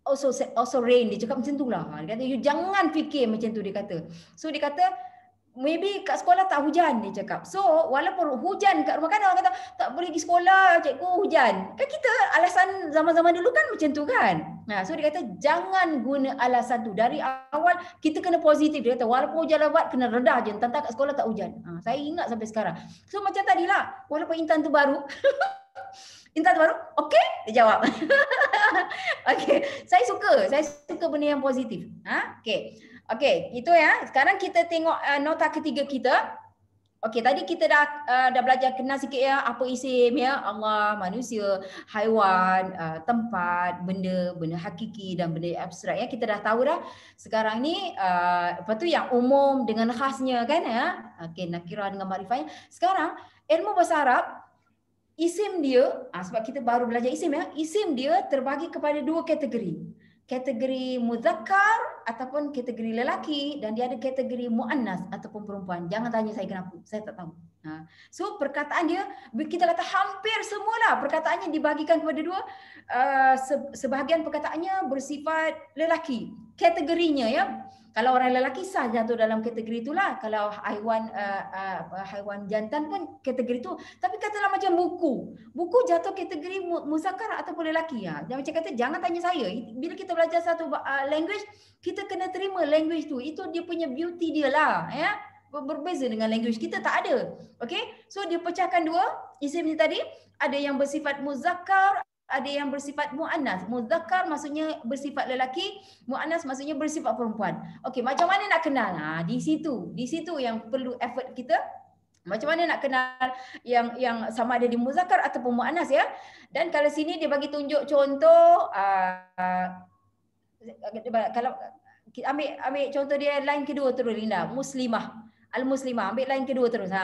also rain. Dia cakap macam tu lah. Dia kata you jangan fikir macam tu, dia kata. So dia kata maybe kat sekolah tak hujan, dia cakap. So walaupun hujan kat rumah, kan orang kata tak boleh pergi sekolah, cikgu hujan. Kan kita alasan zaman-zaman dulu kan macam tu kan. So dia kata jangan guna alasan tu. Dari awal kita kena positif. Dia kata walaupun hujan lebat kena redah je. Tentang kat sekolah tak hujan. Saya ingat sampai sekarang. So macam tadilah, walaupun Intan tu baru. Intan tu baru, okey, dia jawab. Okey, saya suka benda yang positif. Okey. Okey, itu ya. Sekarang kita tengok nota ketiga kita. Okey, tadi kita dah belajar kenal sikit ya, apa isim ya, Allah, manusia, haiwan, tempat, benda hakiki dan benda abstrak ya. Kita dah tahu dah. Sekarang ni lepas tu yang umum dengan khasnya kan ya. Okey, nakirah dengan makrifahnya. Sekarang ilmu bahasa Arab, isim dia, sebab kita baru belajar isim ya, isim dia terbagi kepada dua kategori. Kategori muzakkar ataupun kategori lelaki, dan dia ada kategori muannas ataupun perempuan. Jangan tanya saya kenapa, saya tak tahu. So perkataan dia, kita kata hampir semualah perkataannya dibagikan kepada dua. Sebahagian perkataannya bersifat lelaki, kategorinya ya. Kalau orang lelaki sah jatuh dalam kategori itulah. Kalau haiwan jantan pun kategori itu. Tapi katalah macam buku jatuh kategori muzakkar ataupun lelaki. Macam kata jangan tanya saya. Bila kita belajar satu language, kita kena terima language tu. Itu dia punya beauty dia lah ya. Berbeza dengan language kita tak ada. Okey? So dia pecahkan dua isim ni tadi, ada yang bersifat muzakkar, ada yang bersifat muannas. Muzakkar maksudnya bersifat lelaki, muannas maksudnya bersifat perempuan. Okey, macam mana nak kenal? Di situ yang perlu effort kita. Macam mana nak kenal yang sama ada di muzakkar ataupun muannas ya. Dan kalau sini dia bagi tunjuk contoh, kalau ambil contoh dia line kedua terus Linda, muslimah. Al-muslimah, ambil line kedua terus.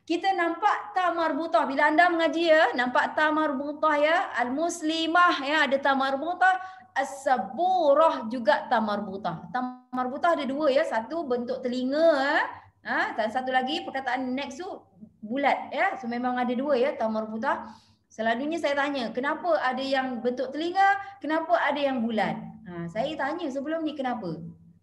Kita nampak ta marbutah. Bila anda mengaji ya, nampak ta marbutah ya. Al-muslimah ya, ada ta marbutah. As-saburah juga ta marbutah. Ta marbutah ada dua ya. Satu bentuk telinga. Dan satu lagi perkataan next tu bulat ya. So memang ada dua ya ta marbutah. Selalunya saya tanya, kenapa ada yang bentuk telinga, kenapa ada yang bulat? Saya tanya sebelum ni kenapa?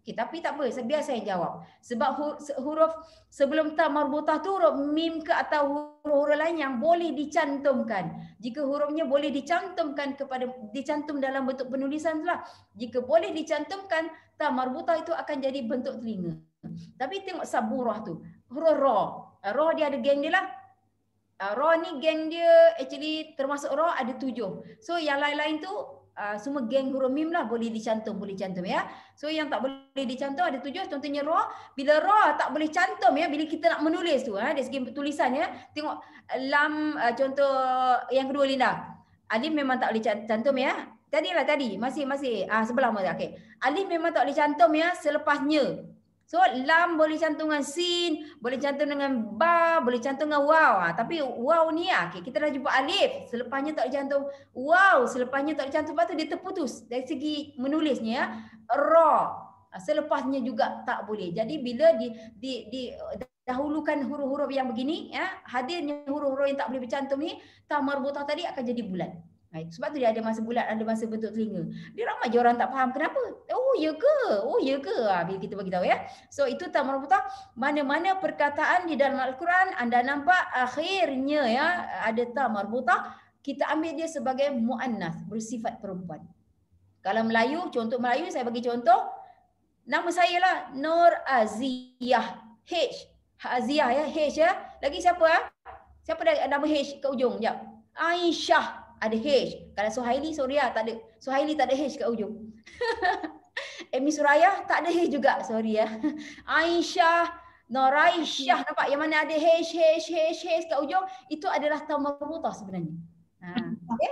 Okay, tapi tak apa, biar saya jawab. Sebab huruf sebelum ta marbutah tu huruf mim ke atau huruf-huruf lain yang boleh dicantumkan. Jika hurufnya boleh dicantumkan dicantum dalam bentuk penulisan tu lah. Jika boleh dicantumkan, ta marbutah itu akan jadi bentuk telinga. Tapi tengok saburah tu, huruf ra. Ra dia ada geng dia lah. Ra ni geng dia actually termasuk ra ada 7. So yang lain-lain tu semua geng huruf mim lah boleh dicantum ya. So yang tak boleh dicantum ada 7, contohnya ra. Bila ra tak boleh cantum ya, bila kita nak menulis tu dari segi tulisan ya. Tengok lam, contoh yang kedua Linda. Alif memang tak boleh cantum ya. Tadi masih sebelah mana. Okey. Alif memang tak boleh cantum ya selepasnya. So lam boleh cantum dengan sin, boleh cantum dengan ba, boleh cantum dengan waw. Tapi waw ni okay, kita dah jumpa alif, selepasnya tak dicantum waw, selepasnya tak dicantum, lepas tu dia terputus dari segi menulisnya ya. Ra, selepasnya juga tak boleh. Jadi bila dahulukan huruf-huruf yang begini ya, hadirnya huruf-huruf yang tak boleh bercantum ni, ta marbutah tadi akan jadi bulat. Sebab tu dia ada masa bulat, ada masa bentuk telinga. Dia ramai je orang tak faham kenapa. Oh ya ke? Oh ya ke? Bila kita bagi tahu ya. So itu ta marbutah. Mana-mana perkataan di dalam Al-Quran anda nampak akhirnya ya ada ta marbutah, kita ambil dia sebagai muannas, bersifat perempuan. Kalau Melayu, contoh Melayu saya bagi contoh, nama saya lah Nur Aziyah. H. Aziyah ya, H ya. Lagi siapa? Siapa ada nama H ke ujung? Sekejap. Aisyah. Ada H. Kalau Suhaili, Suria tak ada. Suhaili tak ada H kat ujung. Emi Suraya tak ada H juga. Sorry ya. Aisyah, Noraisyah. Nampak yang mana ada H kat ujung. Itu adalah ta marbutah sebenarnya. Okay?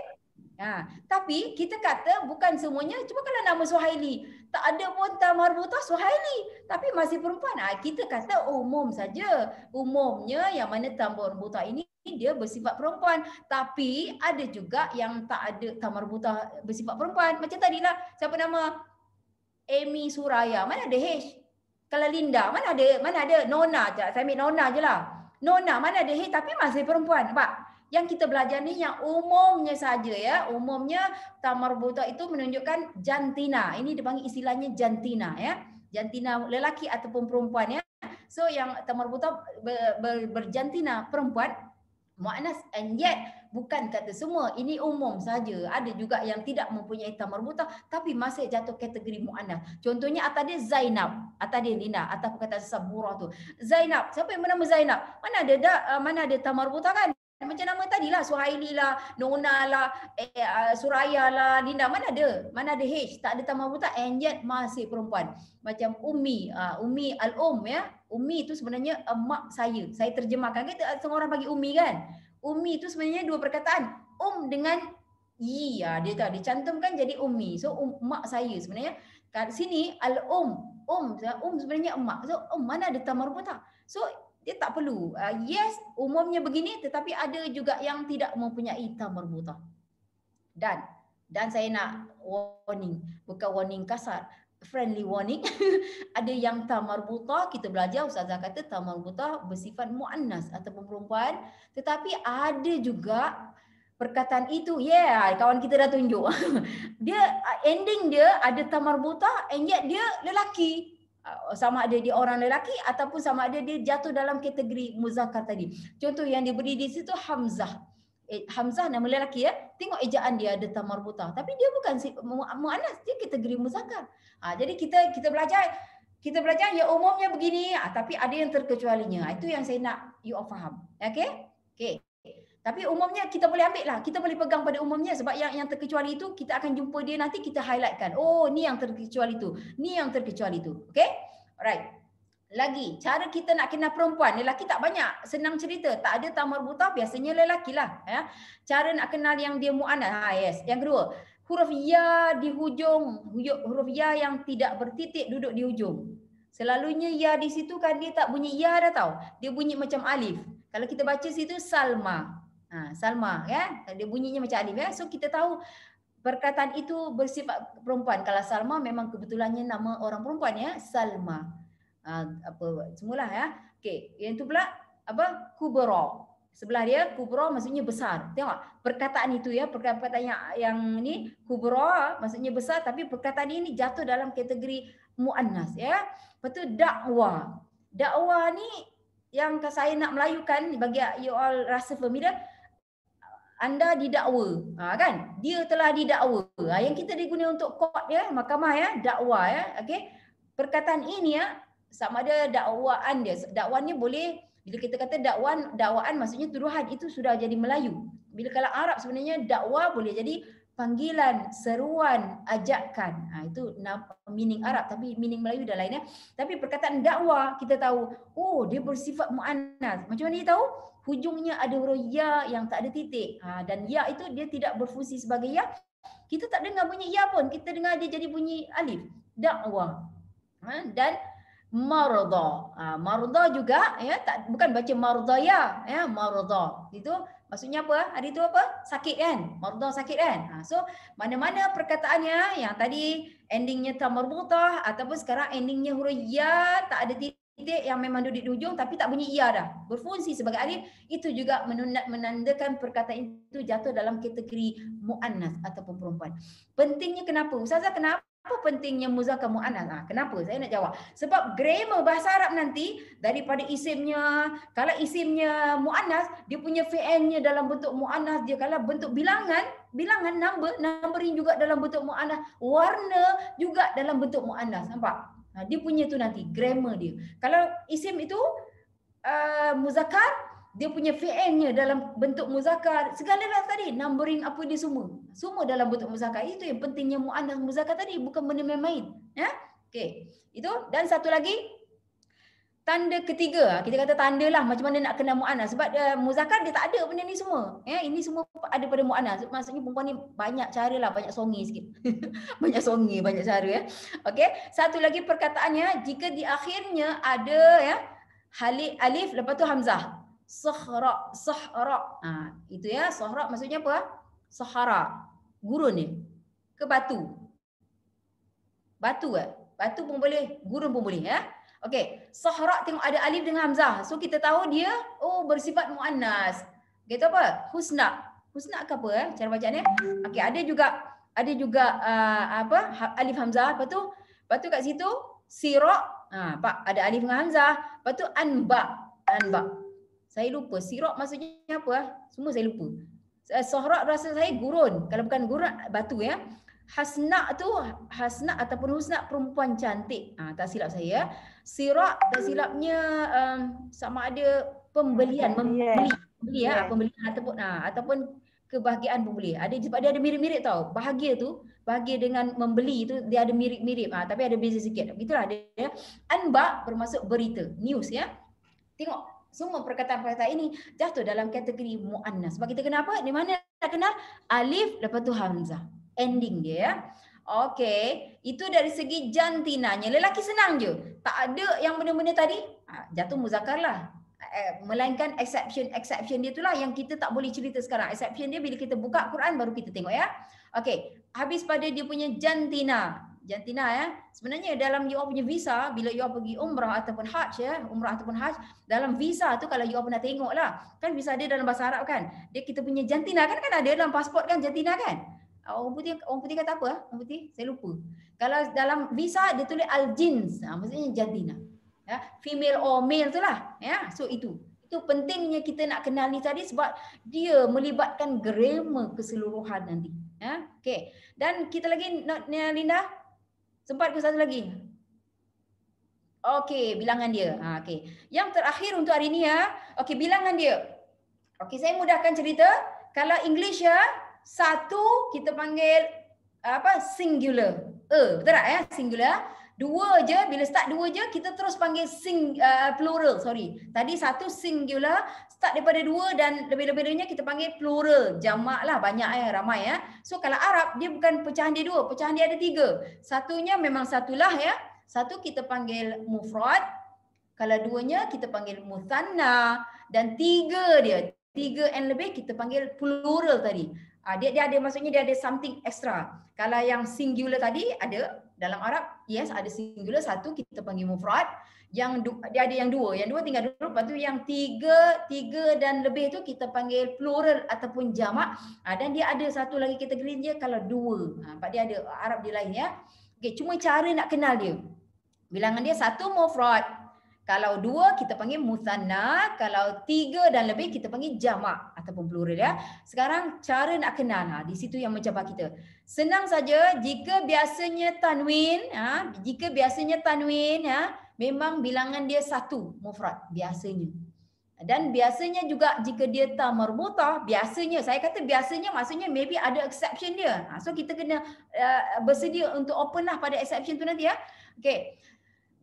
Tapi kita kata bukan semuanya. Cuma kalau nama Suhaili, tak ada pun ta marbutah Suhaili. Tapi masih perempuan. Kita kata umum saja. Umumnya yang mana ta marbutah ini dia bersifat perempuan, tapi ada juga yang tak ada ta marbutah bersifat perempuan. Macam tadilah, siapa nama Amy Suraya, mana ada H? Kalau Linda, mana ada Nona je. Saya ambil Nona je lah. Nona mana ada H tapi masih perempuan. Nampak? Yang kita belajar ni yang umumnya saja ya. Umumnya ta marbutah itu menunjukkan jantina. Ini dipanggil istilahnya jantina ya. Jantina lelaki ataupun perempuan ya. So yang ta marbutah berjantina perempuan, muannas, and yet bukan kata semua, ini umum saja. Ada juga yang tidak mempunyai ta marbutah tapi masih jatuh kategori muannas. Contohnya atas dia Zainab, atas dia Lina, atas perkataan Saburah tu. Zainab, siapa yang bernama Zainab? Mana ada ta marbutah kan? Macam nama tadilah, Suhaili lah, Nona lah, Suraya lah, Linda, mana ada H, tak ada ta marbutah, and yet masih perempuan. Macam Ummi, Ummi al-Um ya. Ummi itu sebenarnya emak saya. Saya terjemahkan, kita semua orang bagi Ummi kan. Ummi itu sebenarnya dua perkataan. Dengan yi, dia dicantumkan jadi Ummi. So emak saya sebenarnya. Kat sini al-Um, sebenarnya emak. So mana ada ta marbutah. So dia tak perlu. Yes, umumnya begini, tetapi ada juga yang tidak mempunyai ta marbutah. Dan saya nak warning, bukan warning kasar, friendly warning. Ada yang ta marbutah, kita belajar ustazah kata ta marbutah bersifat muannas ataupun perempuan, tetapi ada juga perkataan itu, kawan kita dah tunjuk. Dia ending dia ada ta marbutah and yet dia lelaki. Sama ada dia orang lelaki ataupun sama ada dia jatuh dalam kategori muzakkar tadi. Contoh yang diberi di situ Hamzah. Hamzah nama lelaki ya. Tengok ejaan dia ada ta marbutah, tapi dia bukan muannas, dia kategori muzakkar. Jadi kita belajar ya umumnya begini, tapi ada yang terkecualinya. Itu yang saya nak you all faham. Okey. Tapi umumnya kita boleh ambil lah, kita boleh pegang pada umumnya sebab yang terkecuali itu kita akan jumpa dia nanti, kita highlightkan. Oh, ni yang terkecuali tu. Ni yang terkecuali tu. Okey? Alright. Lagi, cara kita nak kenal perempuan, lelaki tak banyak, senang cerita. Tak ada ta marbutah, biasanya lelaki lah. Ya. Cara nak kenal yang dia mu'annas. Yes. Yang kedua, huruf ya di hujung, huruf ya yang tidak bertitik duduk di hujung. Selalunya ya di situ kan dia tak bunyi ya dah tahu. Dia bunyi macam alif. Kalau kita baca situ Salma. Salma ya, dia bunyinya macam alif ya. So kita tahu perkataan itu bersifat perempuan. Kalau Salma memang kebetulannya nama orang perempuan ya, Salma. Semula ya. Okey, yang itu pula kubra. Sebelah dia kubra maksudnya besar. Tengok perkataan itu ya, perkataan yang ni kubra maksudnya besar, tapi perkataan ini jatuh dalam kategori muannas ya. Lepas tu dakwah. Dakwah ni yang saya nak melayukan bagi you all rasa familiar. Anda didakwa, kan? Dia telah didakwa. Yang kita digunakan untuk court ya, mahkamah ya, dakwah ya. Okey. Perkataan ini ya sama ada dakwaan dia. Dakwaan ni boleh, bila kita kata dakwaan maksudnya tuduhan, itu sudah jadi Melayu. Bila kalau Arab sebenarnya dakwah boleh jadi panggilan, seruan, ajakan. Itu meaning Arab, tapi meaning Melayu dah lain ya. Tapi perkataan dakwah kita tahu, oh dia bersifat muannas. Macam mana dia tahu? Hujungnya ada huruf ya yang tak ada titik. Dan ya itu dia tidak berfungsi sebagai ya. Kita tak dengar bunyi ya pun, kita dengar dia jadi bunyi alif. Dakwah. Dan Marda. Marda juga ya, bukan baca mardaya ya, marda. Itu maksudnya apa? Hari itu apa? Sakit kan? Marda sakit kan? So mana-mana perkataannya yang tadi endingnya ta marbutah ataupun sekarang endingnya huruf ya tak ada titik yang memang duduk di ujung tapi tak bunyi ya dah. Berfungsi sebagai alif, itu juga menandakan perkataan itu jatuh dalam kategori muannas ataupun perempuan. Pentingnya kenapa? Ustazah, kenapa pentingnya muzakkar muannas? Kenapa? Saya nak jawab. Sebab grammar bahasa Arab nanti daripada isimnya, kalau isimnya muannas, dia punya fi'ilnya dalam bentuk muannas, dia kalau bentuk bilangan numbering juga dalam bentuk muannas, warna juga dalam bentuk muannas. Nampak? Dia punya tu nanti grammar dia. Kalau isim itu muzakkar, dia punya fi'ilnya dalam bentuk muzakkar, segala tadi numbering apa dia semua dalam bentuk muzakkar. Itu yang pentingnya muannas muzakkar tadi, bukan benda main-main ya. Okey, itu. Dan satu lagi tanda ketiga, kita kata tanda lah macam mana nak kenal muannas, sebab muzakkar dia tak ada benda ni semua ya. Ini semua ada pada muannas. Maksudnya perempuan ni banyak cara lah, banyak songi sikit. banyak cara ya. Okey, satu lagi perkataannya, jika di akhirnya ada ya alif lepas tu hamzah. Sahra, itu ya. Sahra maksudnya apa? Sahara, gurun ni ke batu? Batu pun boleh, gurun pun boleh ya. Okey, sahra tengok ada alif dengan hamzah. So kita tahu dia bersifat muannas. Gitu apa? Husna. Husna ke apa cara bacaannya? Okey, ada juga alif hamzah, lepas tu kat situ sira, pak ada alif dengan hamzah. Lepas tu anba. Saya lupa sirap maksudnya apa? Semua saya lupa. Sahra rasa saya gurun. Kalau bukan gurun, batu ya. Hasna ataupun husna, perempuan cantik. Tak silap saya. Sirap tak silapnya sama ada pembelian, membeli ya, pembelian ataupun kebahagiaan pun boleh. Sebab dia ada mirip-mirip tau. Bahagia dengan membeli itu dia ada mirip-mirip. Tapi ada beza sikit. Begitulah dia. Anba bermaksud berita, news ya. Tengok semua perkataan-perkataan ini jatuh dalam kategori muannas. Sebab kita kenapa? Di mana nak kenal? Alif lepas tu hamzah. Ending dia ya. Okey, itu dari segi jantinanya. Lelaki senang je. Tak ada yang benda-benda tadi, jatuh muzakkar lah. Melainkan exception dia itulah yang kita tak boleh cerita sekarang. Exception dia bila kita buka Quran baru kita tengok ya. Okey, habis pada dia punya jantina ya. Sebenarnya dalam you punya visa, bila you pergi umrah ataupun hajj ya, dalam visa tu kalau you pernah tengok lah, kan visa dia dalam bahasa Arab kan, dia kita punya jantina kan ada dalam pasport kan, jantina kan. Orang putih kata apa? Orang putih saya lupa. Kalau dalam visa dia tulis al-jins, maksudnya jantina. Ya, female or male tu lah ya. So itu pentingnya kita nak kenal ni tadi sebab dia melibatkan grammar keseluruhan nanti ya. Okey, dan kita lagi Linda, sempat ke satu lagi? Okey, bilangan dia. Okey. Yang terakhir untuk hari ni ya. Okey, bilangan dia. Okey, saya mudahkan cerita. Kalau English ya, satu kita panggil singular. Betul tak ya? Singular. Dua je, bila start dua je kita terus panggil plural, Tadi satu singular, start daripada dua dan lebih-lebihnya kita panggil plural. Jamak lah, banyak ramai ya. So kalau Arab dia bukan pecahan dia dua, pecahan dia ada tiga. Satunya memang satulah ya. Satu kita panggil mufrad. Kalau duanya kita panggil muthanna. Dan tiga and lebih kita panggil plural tadi. Dia ada, maksudnya dia ada something extra. Kalau yang singular tadi ada dalam Arab, yes ada singular, satu kita panggil mufrad. Dia ada yang dua tinggal dulu. Lepas tu yang tiga dan lebih tu kita panggil plural ataupun jamak. Dan dia ada satu lagi kategori dia kalau dua. Sebab dia ada Arab dia lain ya. Okey, cuma cara nak kenal dia. Bilangan dia satu mufrad. Kalau dua kita panggil muthanna, kalau tiga dan lebih kita panggil jamak ataupun plural ya. Sekarang cara nak kenal, di situ yang mencabar kita. Senang saja, jika biasanya tanwin ya, memang bilangan dia satu mufrad biasanya. Dan biasanya juga jika dia ta marbutah, biasanya, saya kata biasanya maksudnya maybe ada exception dia. So kita kena bersedia untuk open lah pada exception tu nanti ya. Okey.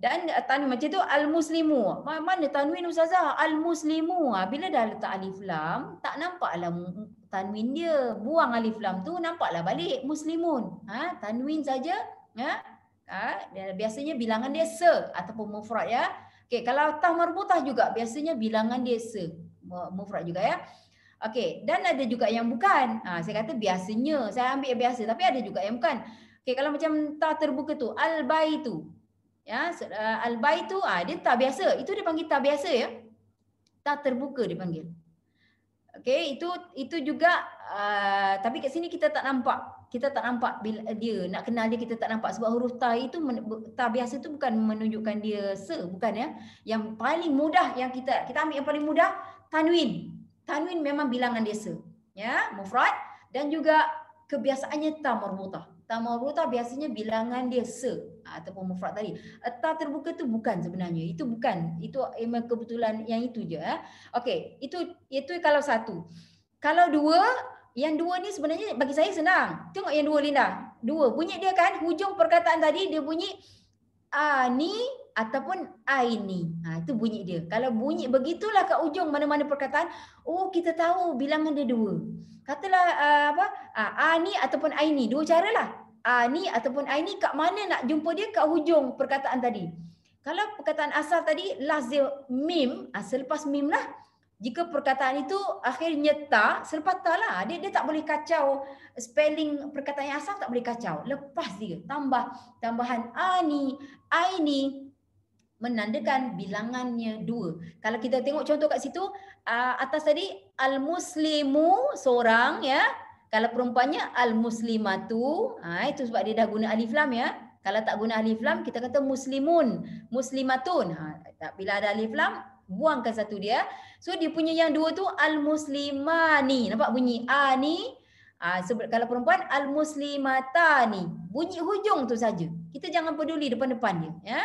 Dan tanwin macam tu al-muslimu. Mana tanwin ustazah? Al-muslimu. Bila dah letak alif lam, tak nampaklah tanwin dia. Buang alif lam tu, nampaklah balik muslimun. Tanwin saja. Biasanya bilangan dia se ataupun mufrad ya. Okey, kalau ta marbutah juga biasanya bilangan dia se, mufrad juga ya. Okey, dan ada juga yang bukan. Saya kata biasanya, saya ambil yang biasa tapi ada juga yang bukan. Okey, kalau macam ta terbuka tu, al-baitu. Ya, al-baitu dia ta biasa. Itu dipanggil ta biasa ya. Ta terbuka dipanggil. Okey, itu juga tapi kat sini kita tak nampak. Kita tak nampak bila dia nak kenal dia, kita tak nampak sebab huruf ta itu ta biasa tu bukan menunjukkan dia se, bukan ya. Yang paling mudah yang kita ambil yang paling mudah tanwin. Tanwin memang bilangan dia se, ya, mufrad, dan juga kebiasaannya ta marbutah. Ta marbutah biasanya bilangan dia se ataupun mufrad tadi. Ta terbuka tu bukan sebenarnya. Itu bukan. Itu memang kebetulan yang itu je ya. Okey, itu kalau satu. Kalau dua, yang dua ni sebenarnya bagi saya senang. Tengok yang dua Linda. Dua. Bunyi dia kan, hujung perkataan tadi dia bunyi ani ataupun aini. Itu bunyi dia. Kalau bunyi begitulah kat ujung mana-mana perkataan, kita tahu bilangan dia dua. Katalah ani ataupun aini. Dua caralah. Ani ataupun aini, kat mana nak jumpa dia? Kat hujung perkataan tadi. Kalau perkataan asal tadi last dia mim, selepas mim lah. Jika perkataan itu akhirnya ta, selepas ta lah. Dia tak boleh kacau spelling perkataan yang asal, tak boleh kacau. Lepas dia tambahan ani, aini menandakan bilangannya dua. Kalau kita tengok contoh kat situ, atas tadi al-muslimu seorang ya. Kalau perempuannya al-muslimatu, itu sebab dia dah guna alif lam ya. Kalau tak guna alif lam kita kata muslimun, muslimatun. Bila ada alif lam buangkan satu dia. So dia punya yang dua tu al-muslimani. Nampak bunyi ani? Kalau perempuan al-muslimatani. Bunyi hujung tu saja. Kita jangan peduli depan-depan dia, ya.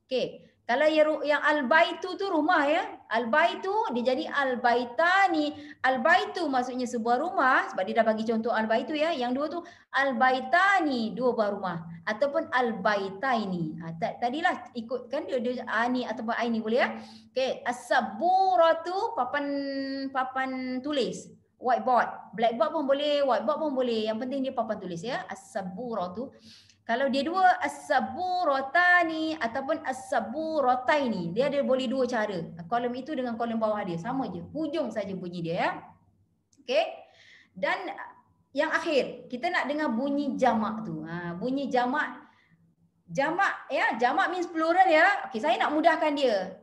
Okey. Kalau yang al-baitu tu rumah ya. Al-baitu dia jadi al-baitani. Al-baitu maksudnya sebuah rumah sebab dia dah bagi contoh al-baitu ya. Yang dua tu al-baitani, dua buah rumah, ataupun al-baitaini. Tadilah ikutkan dia ani ataupun aini boleh ya. Okey, as-saburatu papan tulis. Whiteboard, blackboard pun boleh, whiteboard pun boleh. Yang penting dia papan tulis ya. As-saburatu. Kalau dia dua, as-saburatani ataupun as-saburataini. Dia ada boleh dua cara. Kolom itu dengan kolom bawah dia. Sama je. Hujung saja bunyi dia ya. Okey. Dan yang akhir, kita nak dengar bunyi jamak tu. Bunyi jamak. Jamak ya. Jamak means plural ya. Okey, saya nak mudahkan dia.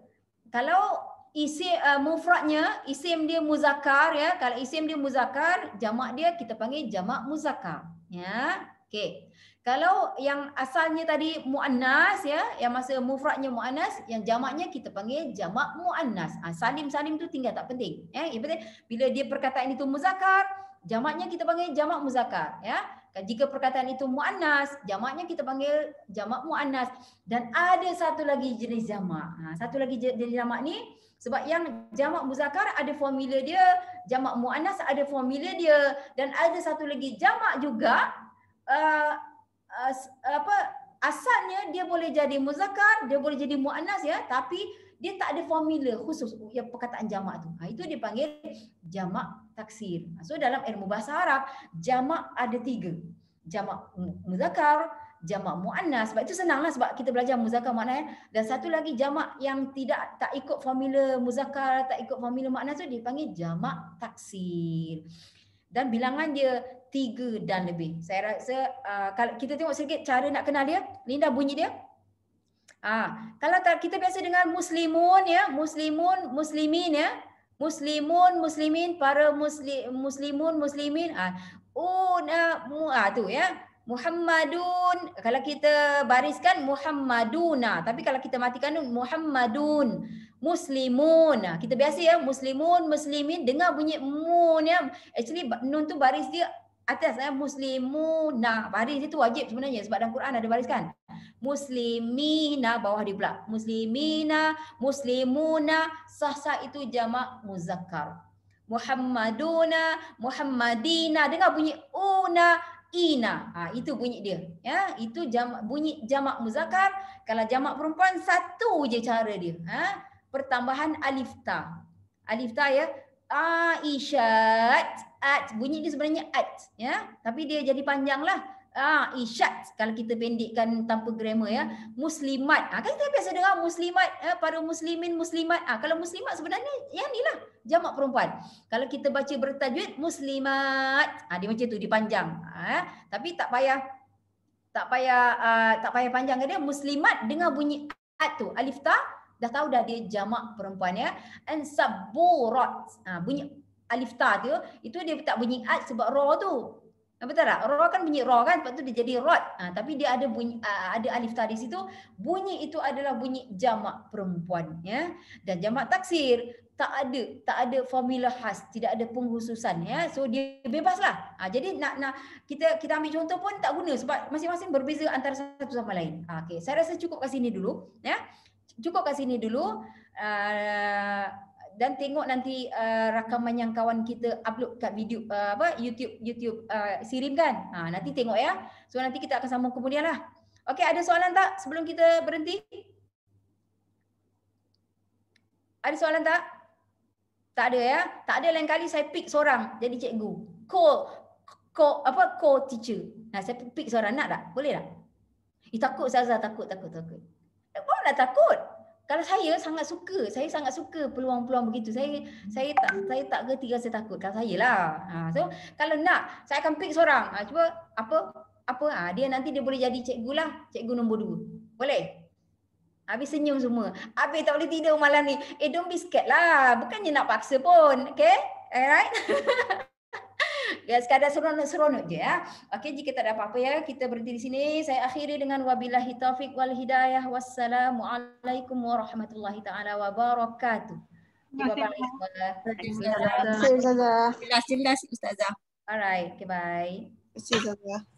Kalau isim mufradnya, isim dia muzakkar ya. Kalau isim dia muzakkar, jamak dia kita panggil jamak muzakkar. Ya. Okey. Kalau yang asalnya tadi muannas ya, yang masa mufradnya muannas, yang jamaknya kita panggil jamak muannas. Salim tu tinggal tak penting. Ya, yang penting bila dia perkataan itu muzakkar, jamaknya kita panggil jamak muzakkar ya. Jika perkataan itu muannas, jamaknya kita panggil jamak muannas. Dan ada satu lagi jenis jamak. Satu lagi jenis jamak ni sebab yang jamak muzakkar ada formula dia, jamak muannas ada formula dia, dan ada satu lagi jamak juga asalnya dia boleh jadi muzakkar, dia boleh jadi muannas ya, tapi dia tak ada formula khusus yang perkataan jamak tu. Itu dipanggil jamak taksir. So dalam ilmu bahasa Arab, jamak ada 3. Jamak muzakkar, jamak muannas. Sebab itu senanglah sebab kita belajar muzakkar muannas, dan satu lagi jamak yang tak ikut formula muzakkar, tak ikut formula muannas tu dipanggil jamak taksir. Dan bilangan dia 3 dan lebih. Saya rasa kalau kita tengok sedikit cara nak kenal dia, Linda bunyi dia. Kalau kita biasa dengan muslimun ya, muslimun, muslimin ya. Muslimun, muslimin, para muslimun, muslimin. Tu ya. Muhammadun, kalau kita bariskan Muhammaduna, tapi kalau kita matikan Muhammadun, muslimun. Kita biasa ya, muslimun, muslimin, dengar bunyi mun ya. Actually nun tu baris dia atas ya, muslimuna. Baris itu wajib sebenarnya sebab dalam Quran ada bariskan. Muslimina, bawah dia pula. Muslimina, muslimuna, sah-sah itu jamak muzakkar. Muhammaduna, Muhammadina, dengar bunyi una, ina. Itu bunyi dia ya. Itu bunyi jamak muzakkar. Kalau jamak perempuan satu je cara dia. Pertambahan alif ta. Alif ta ya. Aisyat, at, bunyi dia sebenarnya at ya. Tapi dia jadi panjanglah. Isyat kalau kita pendekkan tanpa grammar ya. Muslimat. Kan kita biasa dengar muslimat, para muslimin, muslimat. Kalau muslimat sebenarnya yang ni lah jamak perempuan. Kalau kita baca bertajwid muslimat, dia macam tu dipanjang. Tapi tak payah panjang dia. Muslimat dengar bunyi at tu, alif ta, dah tahu dah dia jamak perempuan ya. And saburat. Bunyi alif ta tu, itu dia tak bunyi at sebab ra tu. Betul tak? Ra kan bunyi ra kan, sebab tu dia jadi rot. Tapi dia ada bunyi, ada alif ta di situ. Bunyi itu adalah bunyi jamak perempuan ya. Dan jamak taksir tak ada formula khas, tidak ada pengkhususan ya. So dia bebaslah. Jadi nak kita ambil contoh pun tak guna sebab masing-masing berbeza antara satu sama lain. Okey, saya rasa cukup kat sini dulu ya. Cukup kat sini dulu. Dan tengok nanti rakaman yang kawan kita upload kat video YouTube Sirim kan. Nanti tengok ya. So nanti kita akan sambung kemudian lah. Okey, ada soalan tak sebelum kita berhenti? Ada soalan tak? Tak ada ya. Tak ada, lain kali saya pick seorang jadi cikgu. Co-teacher. Saya pick seorang, nak tak? Boleh tak? Takut Ustazah, takut. Apa nak takut? Kalau saya sangat suka peluang-peluang begitu. Saya tak gerti rasa takut. Kalau saya lah. So kalau nak, saya akan pick seorang. Cuba apa dia nanti dia boleh jadi cikgu lah, cikgu nombor 2. Boleh? Habis senyum semua. Habis tak boleh tidur malam ni. Don't be scared lah. Bukannya nak paksa pun. Okay? Alright? Ya, sekadar seronok je ya. Okey, jika tak ada apa-apa ya, kita berhenti di sini. Saya akhiri dengan wabillahi taufiq wal hidayah. Wassalamualaikum warahmatullahi taala wabarakatuh. Ustazah. Jelas Ustazah. Alright, okay, bye. Terima kasih Ustazah.